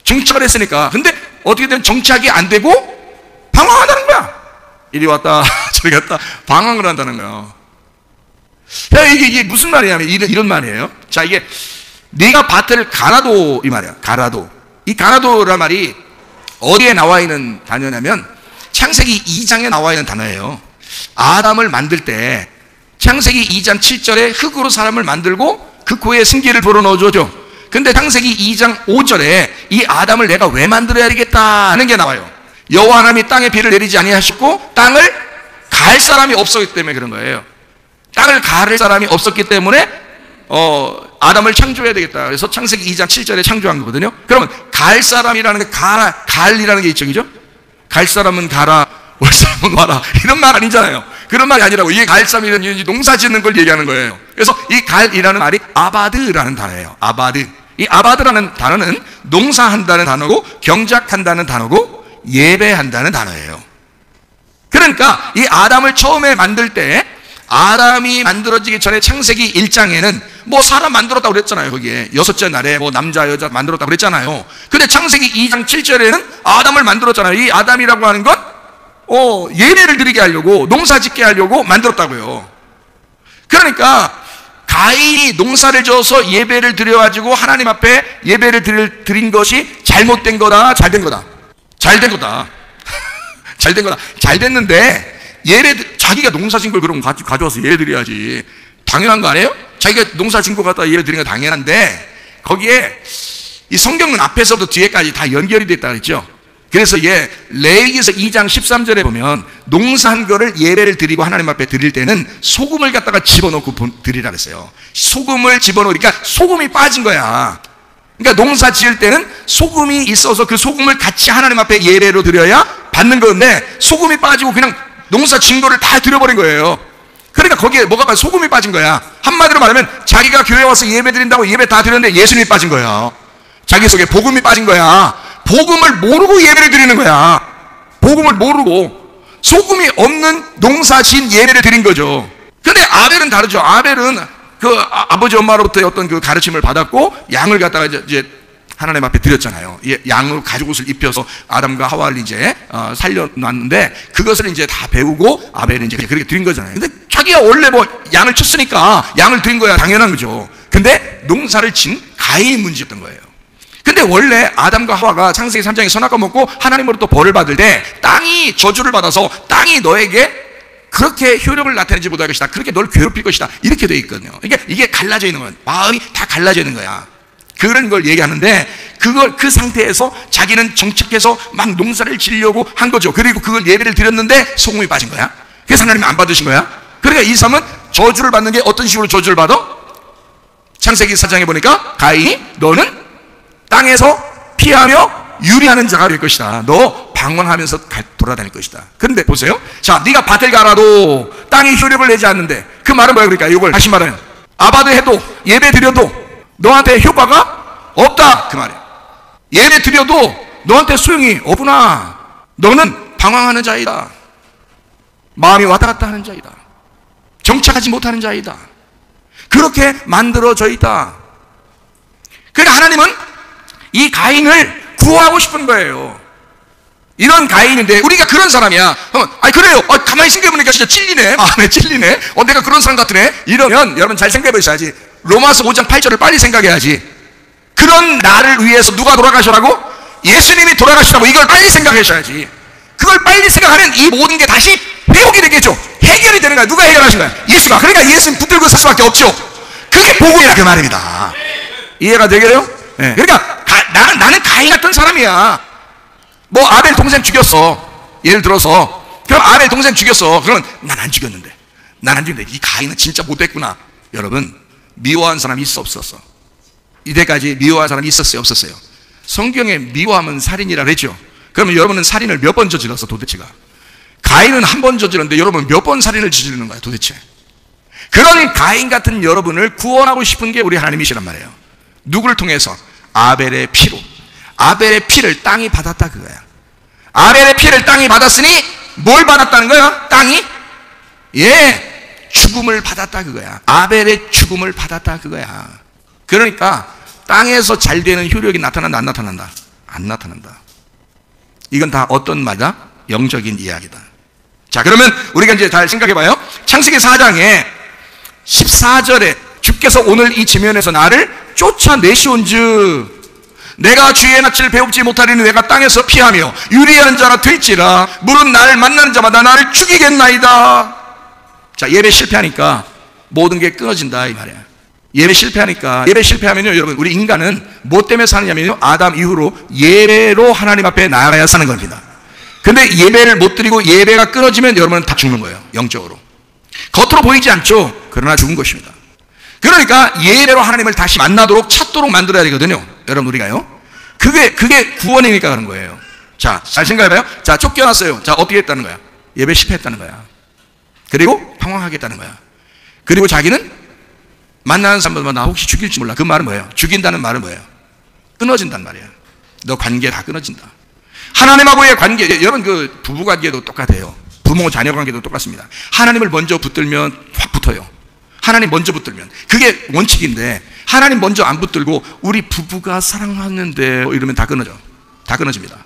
정착을 했으니까. 근데 어떻게 되면 정착이 안 되고 방황한다는 거야. 이리 왔다 저리 갔다 방황을 한다는 거야. 야, 이게 무슨 말이냐면 이런 말이에요. 자, 이게 네가 밭을 가라도 이 말이야. 가라도. 이 가라도란 말이 어디에 나와 있는 단어냐면 창세기 2장에 나와 있는 단어예요. 아담을 만들 때 창세기 2장 7절에 흙으로 사람을 만들고 그 코에 승기를 불어넣어줘. 근데 창세기 2장 5절에 이 아담을 내가 왜 만들어야 되겠다 하는 게 나와요. 여호와 하나님이 땅에 비를 내리지 아니하셨고 땅을 갈 사람이 없었기 때문에 그런 거예요. 땅을 갈 사람이 없었기 때문에 아담을 창조해야 되겠다. 그래서 창세기 2장 7절에 창조한 거거든요. 그러면 갈 사람이라는 게 갈이라는 게 있죠, 그죠? 갈 사람은 가라, 올 사람은 와라, 이런 말 아니잖아요. 그런 말이 아니라고. 이게 갈 사람이라는 농사 짓는 걸 얘기하는 거예요. 그래서 이 갈이라는 말이 아바드라는 단어예요. 아바드. 이 아바드라는 단어는 농사한다는 단어고, 경작한다는 단어고, 예배한다는 단어예요. 그러니까 이 아담을 처음에 만들 때, 아담이 만들어지기 전에 창세기 1장에는 뭐 사람 만들었다고 그랬잖아요. 거기에 6째 날에 뭐 남자 여자 만들었다고 그랬잖아요. 근데 창세기 2장 7절에는 아담을 만들었잖아요. 이 아담이라고 하는 건 예배를 드리게 하려고, 농사 짓게 하려고 만들었다고요. 그러니까 가인이 농사를 지어서 예배를 드려가지고 하나님 앞에 예배를 드린 것이 잘못된 거다, 잘된 거다? 잘된 거다. 잘된 거다. 잘 됐는데 자기가 농사 진 걸 그럼 가져와서 예배 드려야지. 당연한 거 아니에요? 자기가 농사 진 거 갖다 예배 드리는 거 당연한데, 거기에 이 성경은 앞에서부터 뒤에까지 다 연결이 됐다 그랬죠. 그래서 레위기서 2장 13절에 보면 농사한 거를 예배를 드리고 하나님 앞에 드릴 때는 소금을 갖다가 집어넣고 드리라 그랬어요. 소금을 집어넣으니까 소금이 빠진 거야. 그러니까 농사 지을 때는 소금이 있어서 그 소금을 같이 하나님 앞에 예배로 드려야 받는 건데, 소금이 빠지고 그냥 농사 진 거를 다 드려버린 거예요. 그러니까 거기에 뭐가 빠져? 소금이 빠진 거야. 한마디로 말하면 자기가 교회 와서 예배 드린다고 예배 다 드렸는데 예수님이 빠진 거야. 자기 속에 복음이 빠진 거야. 복음을 모르고 예배를 드리는 거야. 복음을 모르고 소금이 없는 농사 지은 예배를 드린 거죠. 근데 아벨은 다르죠. 아벨은 그 아버지 엄마로부터 어떤 그 가르침을 받았고 양을 갖다가 이제 하나님 앞에 드렸잖아요. 양으로 가죽옷을 입혀서 아담과 하와를 이제 살려놨는데 그것을 이제 다 배우고 아벨은 이제 그렇게 드린 거잖아요. 근데 자기가 원래 뭐 양을 쳤으니까 양을 드린 거야. 당연한 거죠. 근데 농사를 진 가인이 문제였던 거예요. 근데 원래 아담과 하와가 창세기 3장에 선악과 먹고 하나님으로부터 벌을 받을 때 땅이 저주를 받아서 땅이 너에게 그렇게 효력을 나타내지 못할 것이다. 그렇게 널 괴롭힐 것이다. 이렇게 돼 있거든요. 그러니까 이게 갈라져 있는 거야. 마음이 다 갈라져 있는 거야. 그런 걸 얘기하는데 그 상태에서 자기는 정착해서 막 농사를 지으려고 한 거죠. 그리고 그걸 예배를 드렸는데 소금이 빠진 거야. 그래서 하나님이 안 받으신 거야. 그러니까 이 삶은 저주를 받는 게 어떤 식으로 저주를 받아? 창세기 4장에 보니까 가인이 너는 땅에서 피하며 유리하는 자가 될 것이다. 너 방황하면서 돌아다닐 것이다. 그런데 보세요. 자, 네가 밭을 갈아도 땅이 효력을 내지 않는데 그 말은 뭐야? 그러니까 이걸 다시 말하면 아바드 해도 예배 드려도 너한테 효과가 없다 그 말이야. 예배 드려도 너한테 소용이 없구나. 너는 방황하는 자이다. 마음이 왔다 갔다 하는 자이다. 정착하지 못하는 자이다. 그렇게 만들어져 있다. 그러니까 하나님은 이 가인을 구하고 싶은 거예요. 이런 가인인데 우리가 그런 사람이야. 그래요. 가만히 생각해보니까 진짜 찔리네. 네, 찔리네. 내가 그런 사람 같으네. 이러면 여러분 잘 생각해보셔야지. 로마서 5장 8절을 빨리 생각해야지. 그런 나를 위해서 누가 돌아가셔라고? 예수님이 돌아가시라고. 이걸 빨리 생각하셔야지. 그걸 빨리 생각하면 이 모든 게 다시 회복이 되겠죠. 해결이 되는 거야. 누가 해결하신 거야? 예수가. 그러니까 예수님 붙들고 살 수밖에 없죠. 그게 복음이라 그 말입니다. 이해가 되겠어요? 네. 그러니까 나는 가인 같은 사람이야. 뭐 아벨 동생 죽였어. 예를 들어서 그럼 아벨 동생 죽였어. 그러면 난 안 죽였는데. 난 안 죽였는데 이 가인은 진짜 못됐구나. 여러분 미워한 사람이 있어 없었어? 이때까지 미워한 사람이 있었어요 없었어요? 성경에 미워하면 살인이라 그랬죠. 그러면 여러분은 살인을 몇 번 저질렀어 도대체가? 가인은 한 번 저질렀는데 여러분 몇 번 살인을 저지르는 거야 도대체? 그런 가인 같은 여러분을 구원하고 싶은 게 우리 하나님이시란 말이에요. 누구를 통해서? 아벨의 피로. 아벨의 피를 땅이 받았다 그거야. 아벨의 피를 땅이 받았으니 뭘 받았다는 거야? 땅이? 죽음을 받았다 그거야. 아벨의 죽음을 받았다 그거야. 그러니까 땅에서 잘 되는 효력이 나타난다 안 나타난다? 안 나타난다. 이건 다 어떤 말이다? 영적인 이야기다. 자, 그러면 우리가 이제 잘 생각해봐요. 창세기 4장에 14절에 주께서 오늘 이 지면에서 나를 쫓아내시온즉 내가 주의 낯을 배웁지 못하리니 내가 땅에서 피하며 유리한 자라 될지라 물은 나를 만나는 자마다 나를 죽이겠나이다. 자, 예배 실패하니까 모든 게 끊어진다 이 말이야. 예배 실패하면요 여러분 우리 인간은 뭐 때문에 사느냐면요 아담 이후로 예배로 하나님 앞에 나아가야 사는 겁니다. 근데 예배를 못 드리고 예배가 끊어지면 여러분은 다 죽는 거예요. 영적으로. 겉으로 보이지 않죠. 그러나 죽은 것입니다. 그러니까 예배로 하나님을 다시 만나도록 찾도록 만들어야 되거든요. 여러분 우리가요. 그게 구원이니까 그런 거예요. 자, 잘 생각해봐요. 자, 쫓겨났어요. 자, 어떻게 했다는 거야? 예배 실패했다는 거야. 그리고 방황하겠다는 거야. 그리고 자기는 만나는 사람마다 나 혹시 죽일지 몰라. 그 말은 뭐예요? 죽인다는 말은 뭐예요? 끊어진단 말이에요. 너 관계 다 끊어진다. 하나님하고의 관계, 여러분 그 부부 관계도 똑같아요. 부모 자녀 관계도 똑같습니다. 하나님을 먼저 붙들면 확 붙어요. 하나님 먼저 붙들면 그게 원칙인데 하나님 먼저 안 붙들고 우리 부부가 사랑하는데 이러면 다 끊어져. 다 끊어집니다.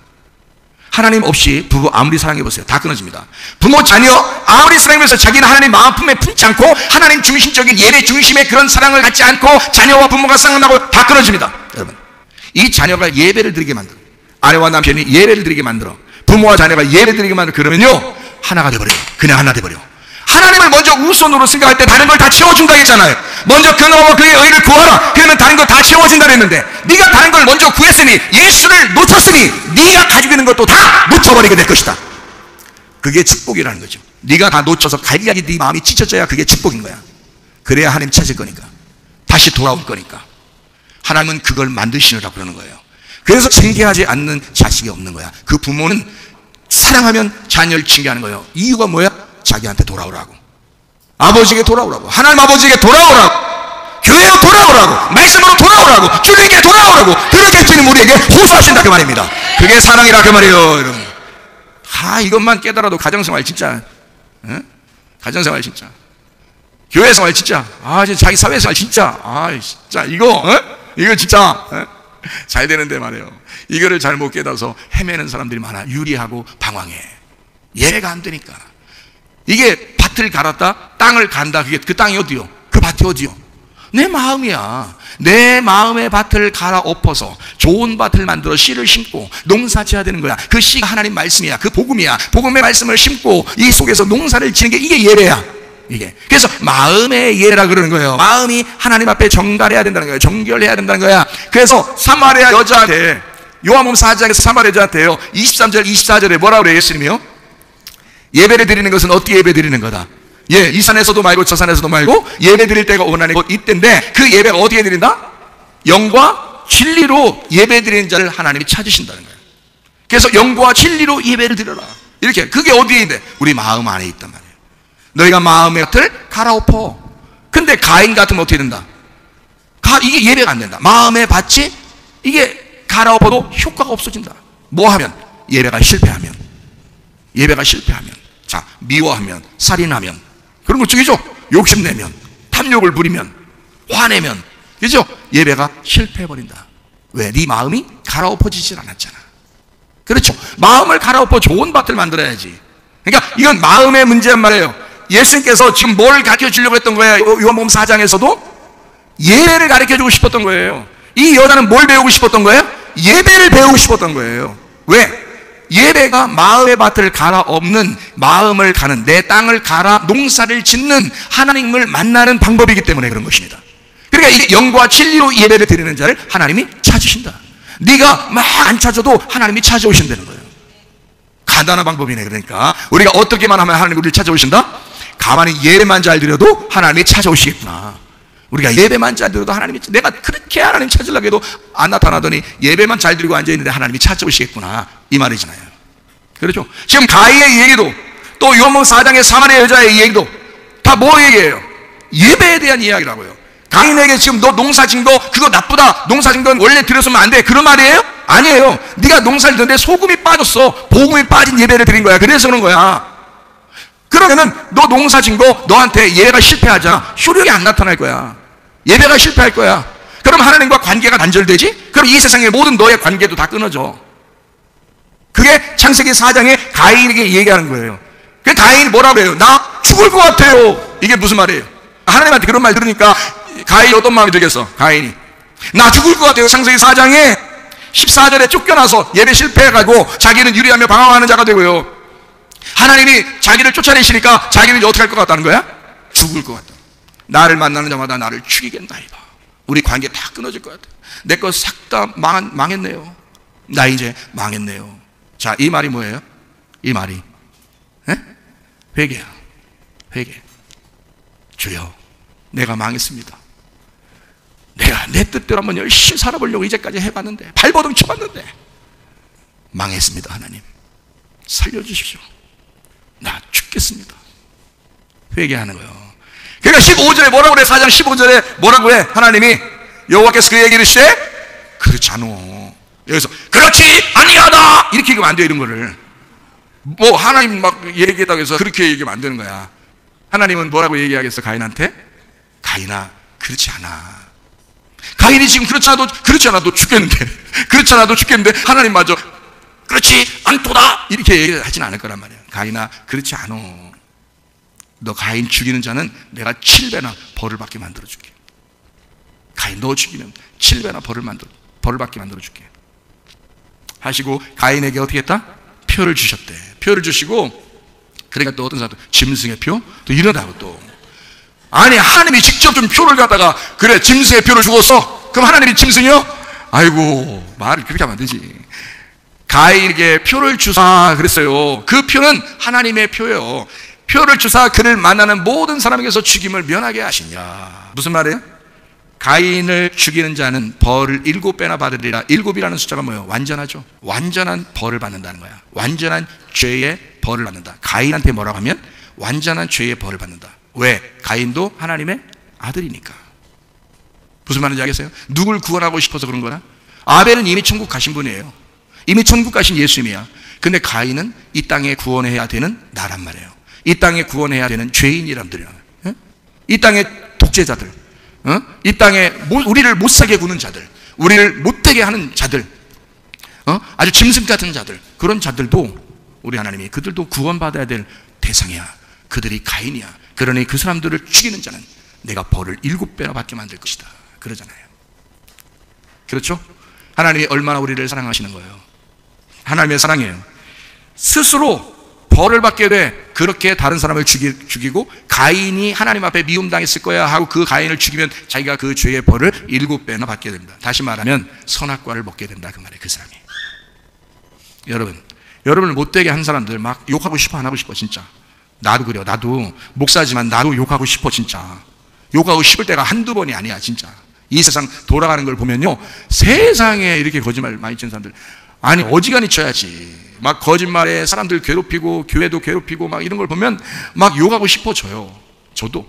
하나님 없이 부부 아무리 사랑해보세요. 다 끊어집니다. 부모 자녀 아무리 사랑하면서 자기는 하나님 마음 품에 품지 않고 하나님 중심적인 예배 중심의 그런 사랑을 갖지 않고 자녀와 부모가 사랑한다고 다 끊어집니다. 여러분 이 자녀가 예배를 드리게 만들어. 아내와 남편이 예배를 드리게 만들어. 부모와 자녀가 예배 드리게 만들어. 그러면요 하나가 돼버려요. 그냥 하나 돼버려. 하나님을 먼저 우선으로 생각할 때 다른 걸 다 채워준다 했잖아요. 먼저 그놈과 그의 의를 구하라. 그러면 다른 거 다 채워진다 했는데 네가 다른 걸 먼저 구했으니 예수를 놓쳤으니 네가 가지고 있는 것도 다 놓쳐버리게 될 것이다. 그게 축복이라는 거죠. 네가 다 놓쳐서 갈리하게 네 마음이 찢어져야 그게 축복인 거야. 그래야 하나님 찾을 거니까. 다시 돌아올 거니까. 하나님은 그걸 만드시느라고 그러는 거예요. 그래서 징계하지 않는 자식이 없는 거야. 그 부모는 사랑하면 자녀를 징계하는 거예요. 이유가 뭐야? 자기한테 돌아오라고. 아버지에게 돌아오라고, 하나님 아버지에게 돌아오라고, 교회로 돌아오라고, 말씀으로 돌아오라고, 주님께 돌아오라고, 그렇게 주님 우리에게 호소하신다 그 말입니다. 그게 사랑이라 그 말이에요, 여러분. 이것만 깨달아도 가정생활 진짜, 가정생활 진짜, 교회생활 진짜, 진짜 자기 사회생활 진짜, 진짜 이거 진짜 잘 되는데 말이에요. 이거를 잘 못 깨달아서 헤매는 사람들이 많아. 유리하고 방황해. 예배가 안 되니까. 이게 밭을 갈았다, 땅을 간다. 그게 그 땅이 어디요? 그 밭이 어디요? 내 마음이야. 내 마음의 밭을 갈아엎어서 좋은 밭을 만들어 씨를 심고 농사지어야 되는 거야. 그 씨가 하나님 말씀이야. 그 복음이야. 복음의 말씀을 심고 이 속에서 농사를 지는 게 이게 예배야. 이게. 그래서 마음의 예배라 그러는 거예요. 마음이 하나님 앞에 정갈해야 된다는 거예요. 정결해야 된다는 거야. 그래서 사마리아 여자한테, 요한복음 4장에서 사마리아 여자한테요, 23절 24절에 뭐라고 그래요? 예수님이요? 예배를 드리는 것은 어떻게 예배 드리는 거다? 이 산에서도 말고 저 산에서도 말고 예배 드릴 때가 원하는 것 이때인데, 그 예배가 어디에 드린다? 영과 진리로 예배 드리는 자를 하나님이 찾으신다는 거예요. 그래서 영과 진리로 예배를 드려라. 이렇게. 그게 어디에 있는데? 우리 마음 안에 있단 말이에요. 너희가 마음의 밭을 갈아엎어. 근데 가인 같으면 어떻게 된다? 이게 예배가 안 된다. 마음의 밭이 이게 갈아엎어도 효과가 없어진다. 뭐 하면? 예배가 실패하면. 자, 미워하면, 살인하면, 그런 거 중이죠. 욕심내면, 탐욕을 부리면, 화내면, 그죠? 예배가 실패해버린다. 왜? 네 마음이 갈아엎어지질 않았잖아. 그렇죠? 마음을 갈아엎어 좋은 밭을 만들어야지. 그러니까 이건 마음의 문제란 말이에요. 예수님께서 지금 뭘 가르쳐 주려고 했던 거예요? 요한복음 4장에서도 예배를 가르쳐 주고 싶었던 거예요. 이 여자는 뭘 배우고 싶었던 거예요? 예배를 배우고 싶었던 거예요. 왜? 예배가 마음의 밭을 갈아엎는, 마음을 가는, 내 땅을 갈아 농사를 짓는 하나님을 만나는 방법이기 때문에 그런 것입니다. 그러니까 이게 영과 진리로 예배를 드리는 자를 하나님이 찾으신다. 네가 막 안 찾아도 하나님이 찾아오신다는 거예요. 간단한 방법이네. 그러니까 우리가 어떻게만 하면 하나님이 우리를 찾아오신다? 가만히 예배만 잘 드려도 하나님이 찾아오시겠구나. 우리가 예배만 잘 드려도 하나님이, 내가 그렇게 하나님 찾으려고 해도 안 나타나더니 예배만 잘 드리고 앉아있는데 하나님이 찾아오시겠구나, 이 말이잖아요. 그렇죠? 지금 가인의 얘기도, 또 요한복음 4장의 사마리아 여자의 얘기도 다 뭐 얘기예요? 예배에 대한 이야기라고요. 가인에게 지금 너 농사 진 거 그거 나쁘다, 농사 진 건 원래 드렸으면 안 돼, 그런 말이에요? 아니에요. 네가 농사를 짓는데 소금이 빠졌어. 복음이 빠진 예배를 드린 거야. 그래서 그런 거야. 그러면은 너 농사 진 거 너한테 예배가 실패하잖아. 효력이 안 나타날 거야. 예배가 실패할 거야. 그럼 하나님과 관계가 단절되지? 그럼 이 세상의 모든 너의 관계도 다 끊어져. 그게 창세기 4장에 가인에게 얘기하는 거예요. 그 가인이 뭐라고 해요? 나 죽을 것 같아요. 이게 무슨 말이에요? 하나님한테 그런 말 들으니까 가인이 어떤 마음이 들겠어? 가인이 나 죽을 것 같아요. 창세기 4장에 14절에 쫓겨나서 예배 실패해가지고 자기는 유리하며 방황하는 자가 되고요, 하나님이 자기를 쫓아내시니까 자기는 이제 어떻게 할 것 같다는 거야? 죽을 것 같다. 나를 만나는 자마다 나를 죽이겠나이다. 우리 관계 다 끊어질 것 같아. 내 거 싹 다 망했네요. 나 이제 망했네요. 자, 이 말이 뭐예요? 이 말이 회개야. 회개. 주여, 내가 망했습니다. 내가 내 뜻대로 한번 열심히 살아보려고 이제까지 해봤는데, 발버둥 쳐봤는데 망했습니다. 하나님 살려주십시오. 나 죽겠습니다. 회개하는 거예요. 그러니까 15절에 뭐라고 그래? 4장 15절에 뭐라고 해? 하나님이 여호와께서 그에게 이르시되 그렇지 않어. 여기서 그렇지 아니하다 이렇게 얘기하면 안 돼요. 이런 거를 뭐 하나님 막 얘기했다고 해서 그렇게 얘기하면 안 되는 거야. 하나님은 뭐라고 얘기하겠어? 가인한테? 가인아, 그렇지 않아. 가인이 지금 그렇지 않아도 죽겠는데 그렇지 않아도 죽겠는데 하나님 마저 그렇지 않도다 이렇게 얘기하진 않을 거란 말이야. 가인아, 그렇지 않어. 너 가인 죽이는 자는 내가 7배나 벌을 받게 만들어줄게. 가인 너 죽이면 7배나 벌을 받게 만들어줄게 하시고, 가인에게 어떻게 했다? 표를 주셨대. 표를 주시고, 그러니까 또 어떤 사람도 짐승의 표? 또 이러다고 또. 아니, 하나님이 직접 좀 표를 갖다가, 그래 짐승의 표를 주었어? 그럼 하나님이 짐승이요? 아이고, 말을 그렇게 하면 안 되지. 가인에게 표를 주사 그랬어요. 그 표는 하나님의 표예요. 표를 주사 그를 만나는 모든 사람에게서 죽임을 면하게 하시냐. 무슨 말이에요? 가인을 죽이는 자는 벌을 7배나 받으리라. 7이라는 숫자가 뭐예요? 완전하죠. 완전한 벌을 받는다는 거야. 완전한 죄의 벌을 받는다. 가인한테 뭐라고 하면 완전한 죄의 벌을 받는다. 왜? 가인도 하나님의 아들이니까. 무슨 말인지 알겠어요? 누굴 구원하고 싶어서 그런 거나? 아벨은 이미 천국 가신 분이에요. 이미 천국 가신 예수님이야. 근데 가인은 이 땅에 구원해야 되는 나란 말이에요. 이 땅에 구원해야 되는 죄인이란들이야. 이 땅의 독재자들, 이 땅에 우리를 못 사게 구는 자들, 우리를 못되게 하는 자들, 아주 짐승 같은 자들, 그런 자들도 우리 하나님이 그들도 구원받아야 될 대상이야. 그들이 가인이야. 그러니 그 사람들을 죽이는 자는 내가 벌을 7배나 받게 만들 것이다. 그러잖아요. 그렇죠? 하나님이 얼마나 우리를 사랑하시는 거예요. 하나님의 사랑이에요. 스스로 벌을 받게 돼. 그렇게 다른 사람을 죽이고 가인이 하나님 앞에 미움당했을 거야 하고 그 가인을 죽이면 자기가 그 죄의 벌을 7배나 받게 됩니다. 다시 말하면 선악과를 먹게 된다 그 말이에요. 그 사람이. 여러분을 못되게 한 사람들 막 욕하고 싶어 안 하고 싶어 진짜. 나도 그래요. 나도 목사지만 나도 욕하고 싶어 진짜. 욕하고 싶을 때가 한두 번이 아니야 진짜. 이 세상 돌아가는 걸 보면요, 세상에 이렇게 거짓말 많이 치는 사람들, 아니 어지간히 쳐야지. 막 거짓말에 사람들 괴롭히고 교회도 괴롭히고 막 이런 걸 보면 막 욕하고 싶어져요. 저도.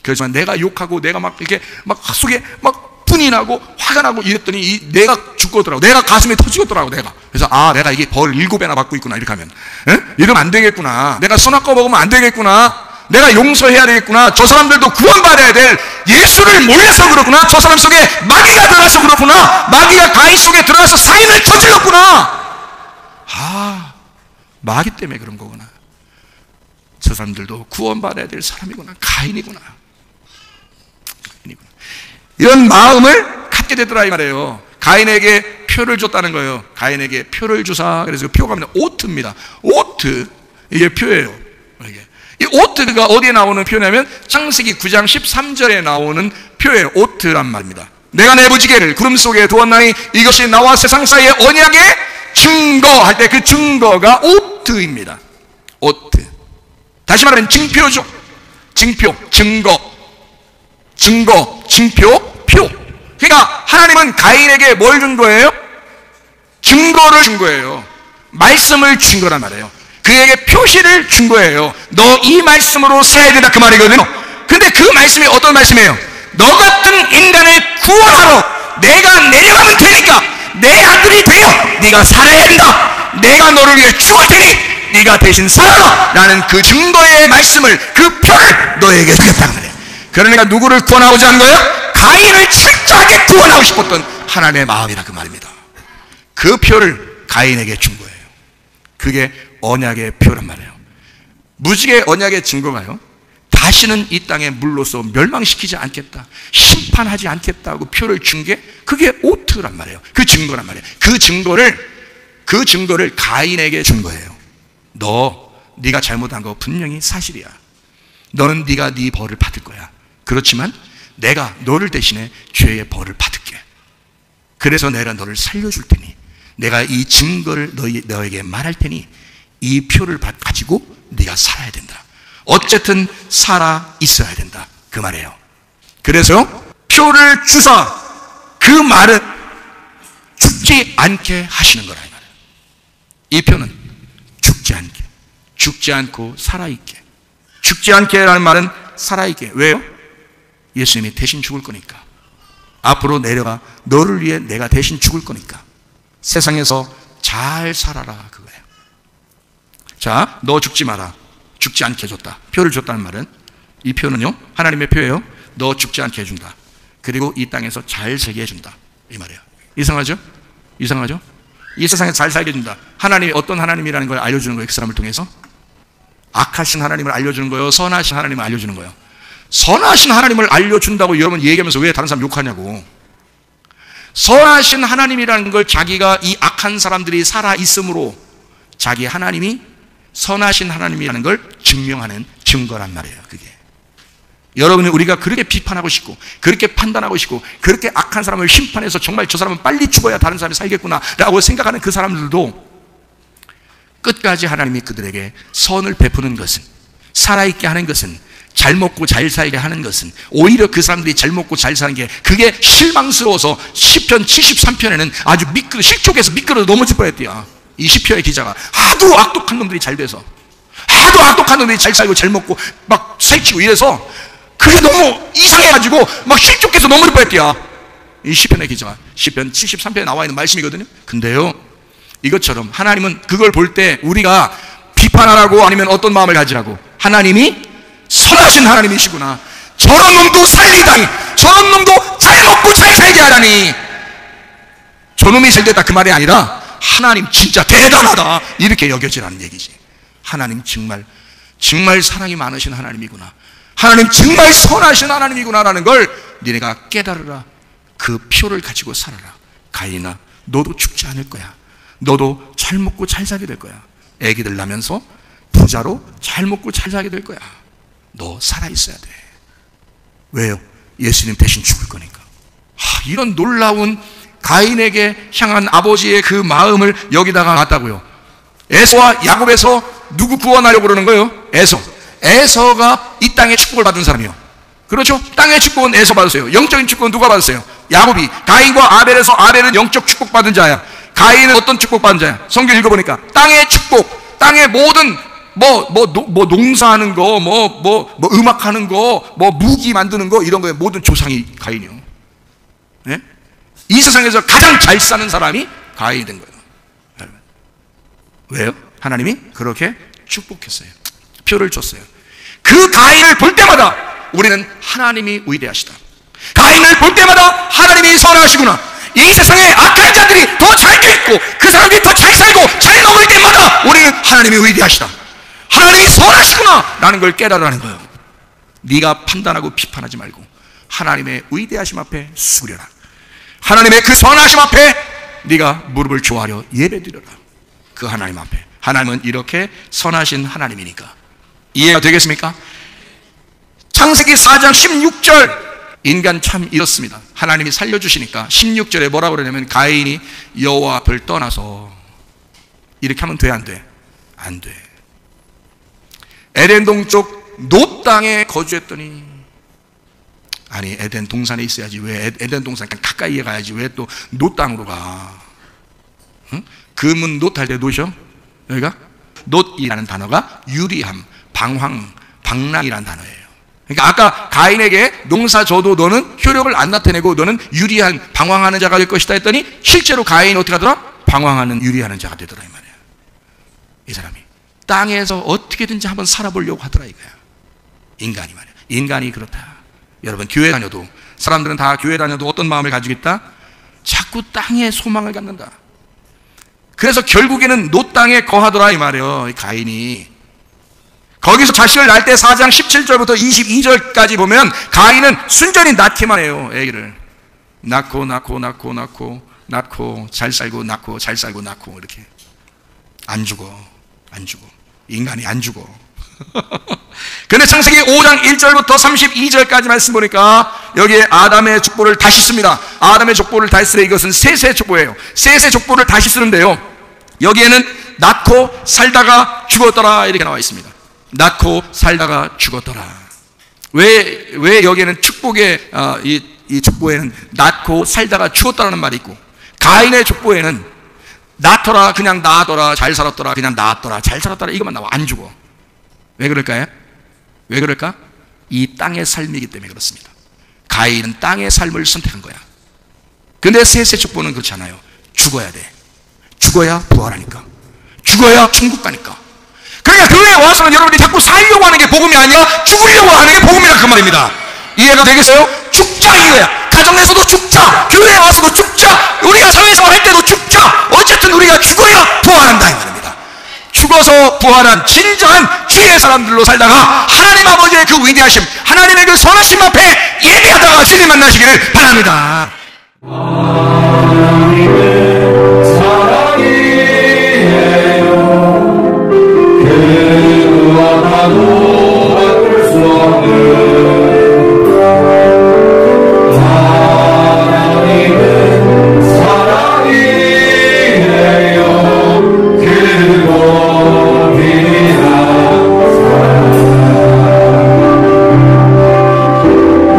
그렇지만 내가 욕하고 내가 막 이렇게 막 속에 막 분이 나고 화가 나고 이랬더니 내가 죽겠더라고. 내가 가슴이 터지겠더라고 내가. 그래서 내가 이게 벌 7배나 받고 있구나 이렇게 하면. 이러면 안 되겠구나. 내가 선악과 먹으면 안 되겠구나. 내가 용서해야 되겠구나. 저 사람들도 구원받아야 될 예수를 몰라서 그렇구나. 저 사람 속에 마귀가 들어가서 그렇구나. 마귀가 가인 속에 들어가서 살인을 저질렀구나. 마귀 때문에 그런 거구나. 저 사람들도 구원받아야 될 사람이구나. 가인이구나. 이런 마음을 갖게 되더라 이 말이에요. 가인에게 표를 줬다는 거예요. 가인에게 표를 주사. 그래서 표가 오트입니다. 오트. 이게 표예요. 이 오트가 어디에 나오는 표냐면 창세기 9장 13절에 나오는 표예요. 오트란 말입니다. 내가 내 부지개를 구름 속에 두었나니 이것이 나와 세상 사이의 언약의 증거할 때 그 증거가 오트입니다. 오트. 다시 말하면 증표죠. 증표, 증거, 표. 그러니까 하나님은 가인에게 뭘 준 거예요? 증거를 준 거예요. 말씀을 준 거란 말이에요. 그에게 표시를 준 거예요. 너 이 말씀으로 살아야 된다 그 말이거든요. 근데 그 말씀이 어떤 말씀이에요? 너 같은 인간을 구원하러 내가 내려가면 되니까 내 아들이 되어 네가 살아야 된다. 내가 너를 위해 죽을 테니 네가 대신 살아라 라는 그 증거의 말씀을, 그 표를 너에게 주겠다 그 말이에요. 그러니까 누구를 구원하고자 하는 거예요? 가인을 철저하게 구원하고 싶었던 하나님의 마음이라 그 말입니다. 그 표를 가인에게 준 거예요. 그게 언약의 표란 말이에요. 무지개 언약의 증거가요, 다시는 이 땅에 물로서 멸망시키지 않겠다, 심판하지 않겠다고 표를 준 게 그게 오트란 말이에요. 그 증거란 말이에요. 그 증거를 가인에게 준 거예요. 네가 잘못한 거 분명히 사실이야. 너는 네가 네 벌을 받을 거야. 그렇지만 내가 너를 대신에 죄의 벌을 받을게. 그래서 내가 너를 살려줄 테니, 내가 이 증거를 너에게 말할 테니 이 표를 가지고 네가 살아야 된다. 어쨌든 살아 있어야 된다 그 말이에요. 그래서 표를 주사, 그 말은 죽지 않게 하시는 거라 이 말이에요. 이 표는 죽지 않고 살아있게. 죽지 않게라는 말은 살아있게. 왜요? 예수님이 대신 죽을 거니까. 앞으로 내려가 너를 위해 내가 대신 죽을 거니까 세상에서 잘 살아라 그거예요. 자, 너 죽지 마라. 죽지 않게 해줬다. 표를 줬다는 말은, 이 표는요 하나님의 표예요. 너 죽지 않게 해준다. 그리고 이 땅에서 잘 살게 해준다 이 말이에요. 이상하죠? 이 세상에서 잘 살게 해준다. 하나님이 어떤 하나님이라는 걸 알려주는 거예요. 그 사람을 통해서 악하신 하나님을 알려주는 거예요, 선하신 하나님을 알려주는 거예요. 선하신 하나님을 알려준다고 여러분 얘기하면서 왜 다른 사람 욕하냐고. 선하신 하나님이라는 걸 자기가 이 악한 사람들이 살아있으므로 자기 하나님이 선하신 하나님이라는 걸 증명하는 증거란 말이에요. 그게 여러분이, 우리가 그렇게 비판하고 싶고 그렇게 판단하고 싶고 그렇게 악한 사람을 심판해서 정말 저 사람은 빨리 죽어야 다른 사람이 살겠구나 라고 생각하는 그 사람들도 끝까지 하나님이 그들에게 선을 베푸는 것은, 살아있게 하는 것은, 잘 먹고 잘 살게 하는 것은, 오히려 그 사람들이 잘 먹고 잘 사는 게 그게 실망스러워서 시편 73편에는 아주 실족해서 미끄러져 넘어질 뻔했대요. 이 시편의 기자가 하도 악독한 놈들이 잘 돼서, 하도 아무도 악독한 놈들이 잘 살고 잘 먹고 막 살찌고 이래서 그게 너무 이상해가지고 막 실족해서 넘어질 뻔했대요. 이 시편의 기자가 시편 73편에 나와 있는 말씀이거든요. 근데요, 이것처럼 하나님은 그걸 볼 때 우리가 비판하라고 아니면 어떤 마음을 가지라고, 하나님이 선하신 하나님이시구나, 저런 놈도 살리다니, 저런 놈도 잘 먹고 잘 살게 하다니, 저놈이 잘 됐다 그 말이 아니라 하나님 진짜 대단하다 이렇게 여겨지라는 얘기지. 하나님 정말 사랑이 많으신 하나님이구나, 하나님 정말 선하신 하나님이구나라는 걸 니네가 깨달으라. 그 표를 가지고 살아라. 가인아, 너도 죽지 않을 거야. 너도 잘 먹고 잘 살게 될 거야. 애기들 낳으면서 부자로 잘 먹고 잘 살게 될 거야. 너 살아있어야 돼. 왜요? 예수님 대신 죽을 거니까. 이런 놀라운 가인에게 향한 아버지의 그 마음을 여기다가 놨다고요. 에서와 야곱에서 누구 구원하려고 그러는 거예요? 에서가 이 땅의 축복을 받은 사람이요. 그렇죠? 땅의 축복은 에서 받았어요. 영적인 축복은 누가 받았어요? 야곱이. 가인과 아벨에서 아벨은 영적 축복 받은 자야. 가인은 어떤 축복 받은 자야? 성경 읽어보니까 땅의 축복, 땅의 모든 농사하는 거, 음악하는 거, 무기 만드는 거, 이런 거에 모든 조상이 가인이요. 네? 이 세상에서 가장 잘 사는 사람이 가인이 된 거예요. 왜요? 하나님이 그렇게 축복했어요. 표를 줬어요. 그 가인을 볼 때마다 우리는 하나님이 위대하시다, 가인을 볼 때마다 하나님이 선하시구나, 이 세상에 악한 자들이 더 잘 돼 있고 그 사람들이 더 잘 살고 잘 먹을 때마다 우리는 하나님이 위대하시다, 하나님이 선하시구나 라는 걸 깨달으라는 거예요. 네가 판단하고 비판하지 말고 하나님의 위대하심 앞에 수그려라. 하나님의 그 선하심 앞에 네가 무릎을 조아려 예배드려라. 그 하나님 앞에. 하나님은 이렇게 선하신 하나님이니까. 이해가 되겠습니까? 창세기 4장 16절, 인간 참 이렇습니다. 하나님이 살려주시니까 16절에 뭐라고 그러냐면, 가인이 여호와 앞을 떠나서, 이렇게 하면 돼, 안 돼? 안 돼. 에덴 동쪽 놋 땅에 거주했더니, 아니 에덴 동산에 있어야지 왜 에덴 동산 가까이에 가야지 왜 또 놋 땅으로 가? 응? 금은 놋할 때 놋이요? 여기가 놋이라는 단어가 유리함, 방황, 방랑이라는 단어예요. 그러니까 아까 가인에게 농사 져도 너는 효력을 안 나타내고 너는 유리한 방황하는 자가 될 것이다 했더니 실제로 가인이 어떻게 하더라? 방황하는 유리하는 자가 되더라 이 말이야. 이 사람이 땅에서 어떻게든지 한번 살아보려고 하더라 이거야. 인간이 말이야. 인간이 그렇다. 여러분 교회 다녀도, 사람들은 다 교회 다녀도 어떤 마음을 가지고 있다? 자꾸 땅에 소망을 갖는다. 그래서 결국에는 놋 땅에 거하더라 이 말이에요. 가인이 거기서 자식을 낳을 때 4장 17절부터 22절까지 보면 가인은 순전히 낳기만 해요. 애기를 낳고 잘 살고 낳고 잘 살고 낳고, 이렇게 안 죽어. 인간이 안 죽어. 근데 창세기 5장 1절부터 32절까지 말씀 보니까 여기에 아담의 족보를 다시 씁니다. 아담의 족보를 다시 쓰래. 이것은 셋의 족보예요. 셋의 족보를 다시 쓰는데요, 여기에는 낳고 살다가 죽었더라 이렇게 나와 있습니다. 낳고 살다가 죽었더라. 왜 여기에는 축복의 이 족보에는 낳고 살다가 죽었다라는 말이 있고, 가인의 족보에는 낳더라, 그냥 낳았더라, 잘 살았더라, 그냥 낳았더라, 잘 살았더라 이것만 나와. 안 죽어. 왜 그럴까요? 왜 그럴까? 이 땅의 삶이기 때문에 그렇습니다. 가인은 땅의 삶을 선택한 거야. 근데 셋의 족보는 그렇지 않아요. 죽어야 돼. 죽어야 부활하니까, 죽어야 천국 가니까. 그러니까 교회에 와서는 여러분들이 자꾸 살려고 하는 게 복음이 아니라 죽으려고 하는 게 복음이라 그 말입니다. 이해가 되겠어요? 죽자 이거야. 가정에서도 죽자, 교회에 와서도 죽자, 우리가 사회생활 할 때도 죽자. 어쨌든 우리가 죽어야 부활한다 이 말입니다. 죽어서 부활한 진정한 주의 사람들로 살다가 하나님 아버지의 그 위대하심, 하나님의 그 선하심 앞에 예배하다가 주님 만나시기를 바랍니다. 하나님의 사랑이에요. 그와 나도 바꿀 수 없는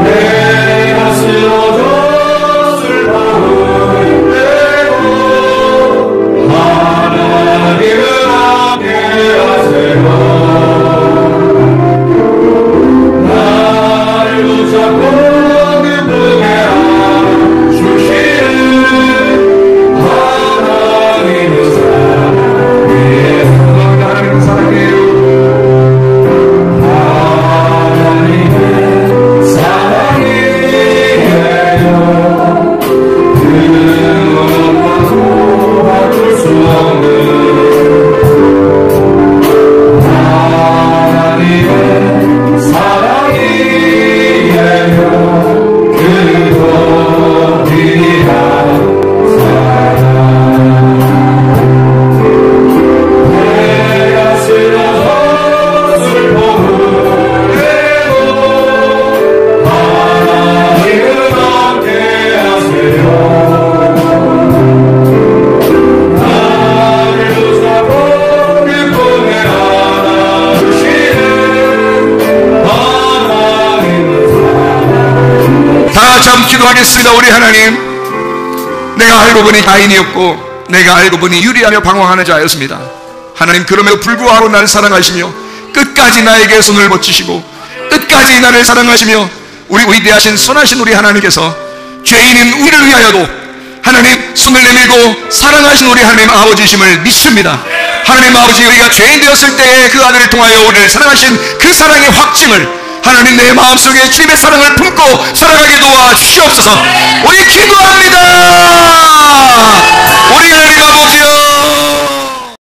내가 쓰러졌을 밤을 내고 우리 하나님, 내가 알고 보니 가인이었고 내가 알고 보니 유리하며 방황하는 자였습니다. 하나님, 그럼에도 불구하고 나를 사랑하시며 끝까지 나에게 손을 뻗치시고 끝까지 나를 사랑하시며 우리 위대하신 선하신 우리 하나님께서 죄인인 우리를 위하여도 하나님 손을 내밀고 사랑하신 우리 하나님 아버지심을 믿습니다. 하나님 아버지, 우리가 죄인 되었을 때에 그 아들을 통하여 우리를 사랑하신 그 사랑의 확증을 하나님 내 마음속에 주님의 사랑을 품고 살아가게 도와주시옵소서. 우리 기도하옵소서.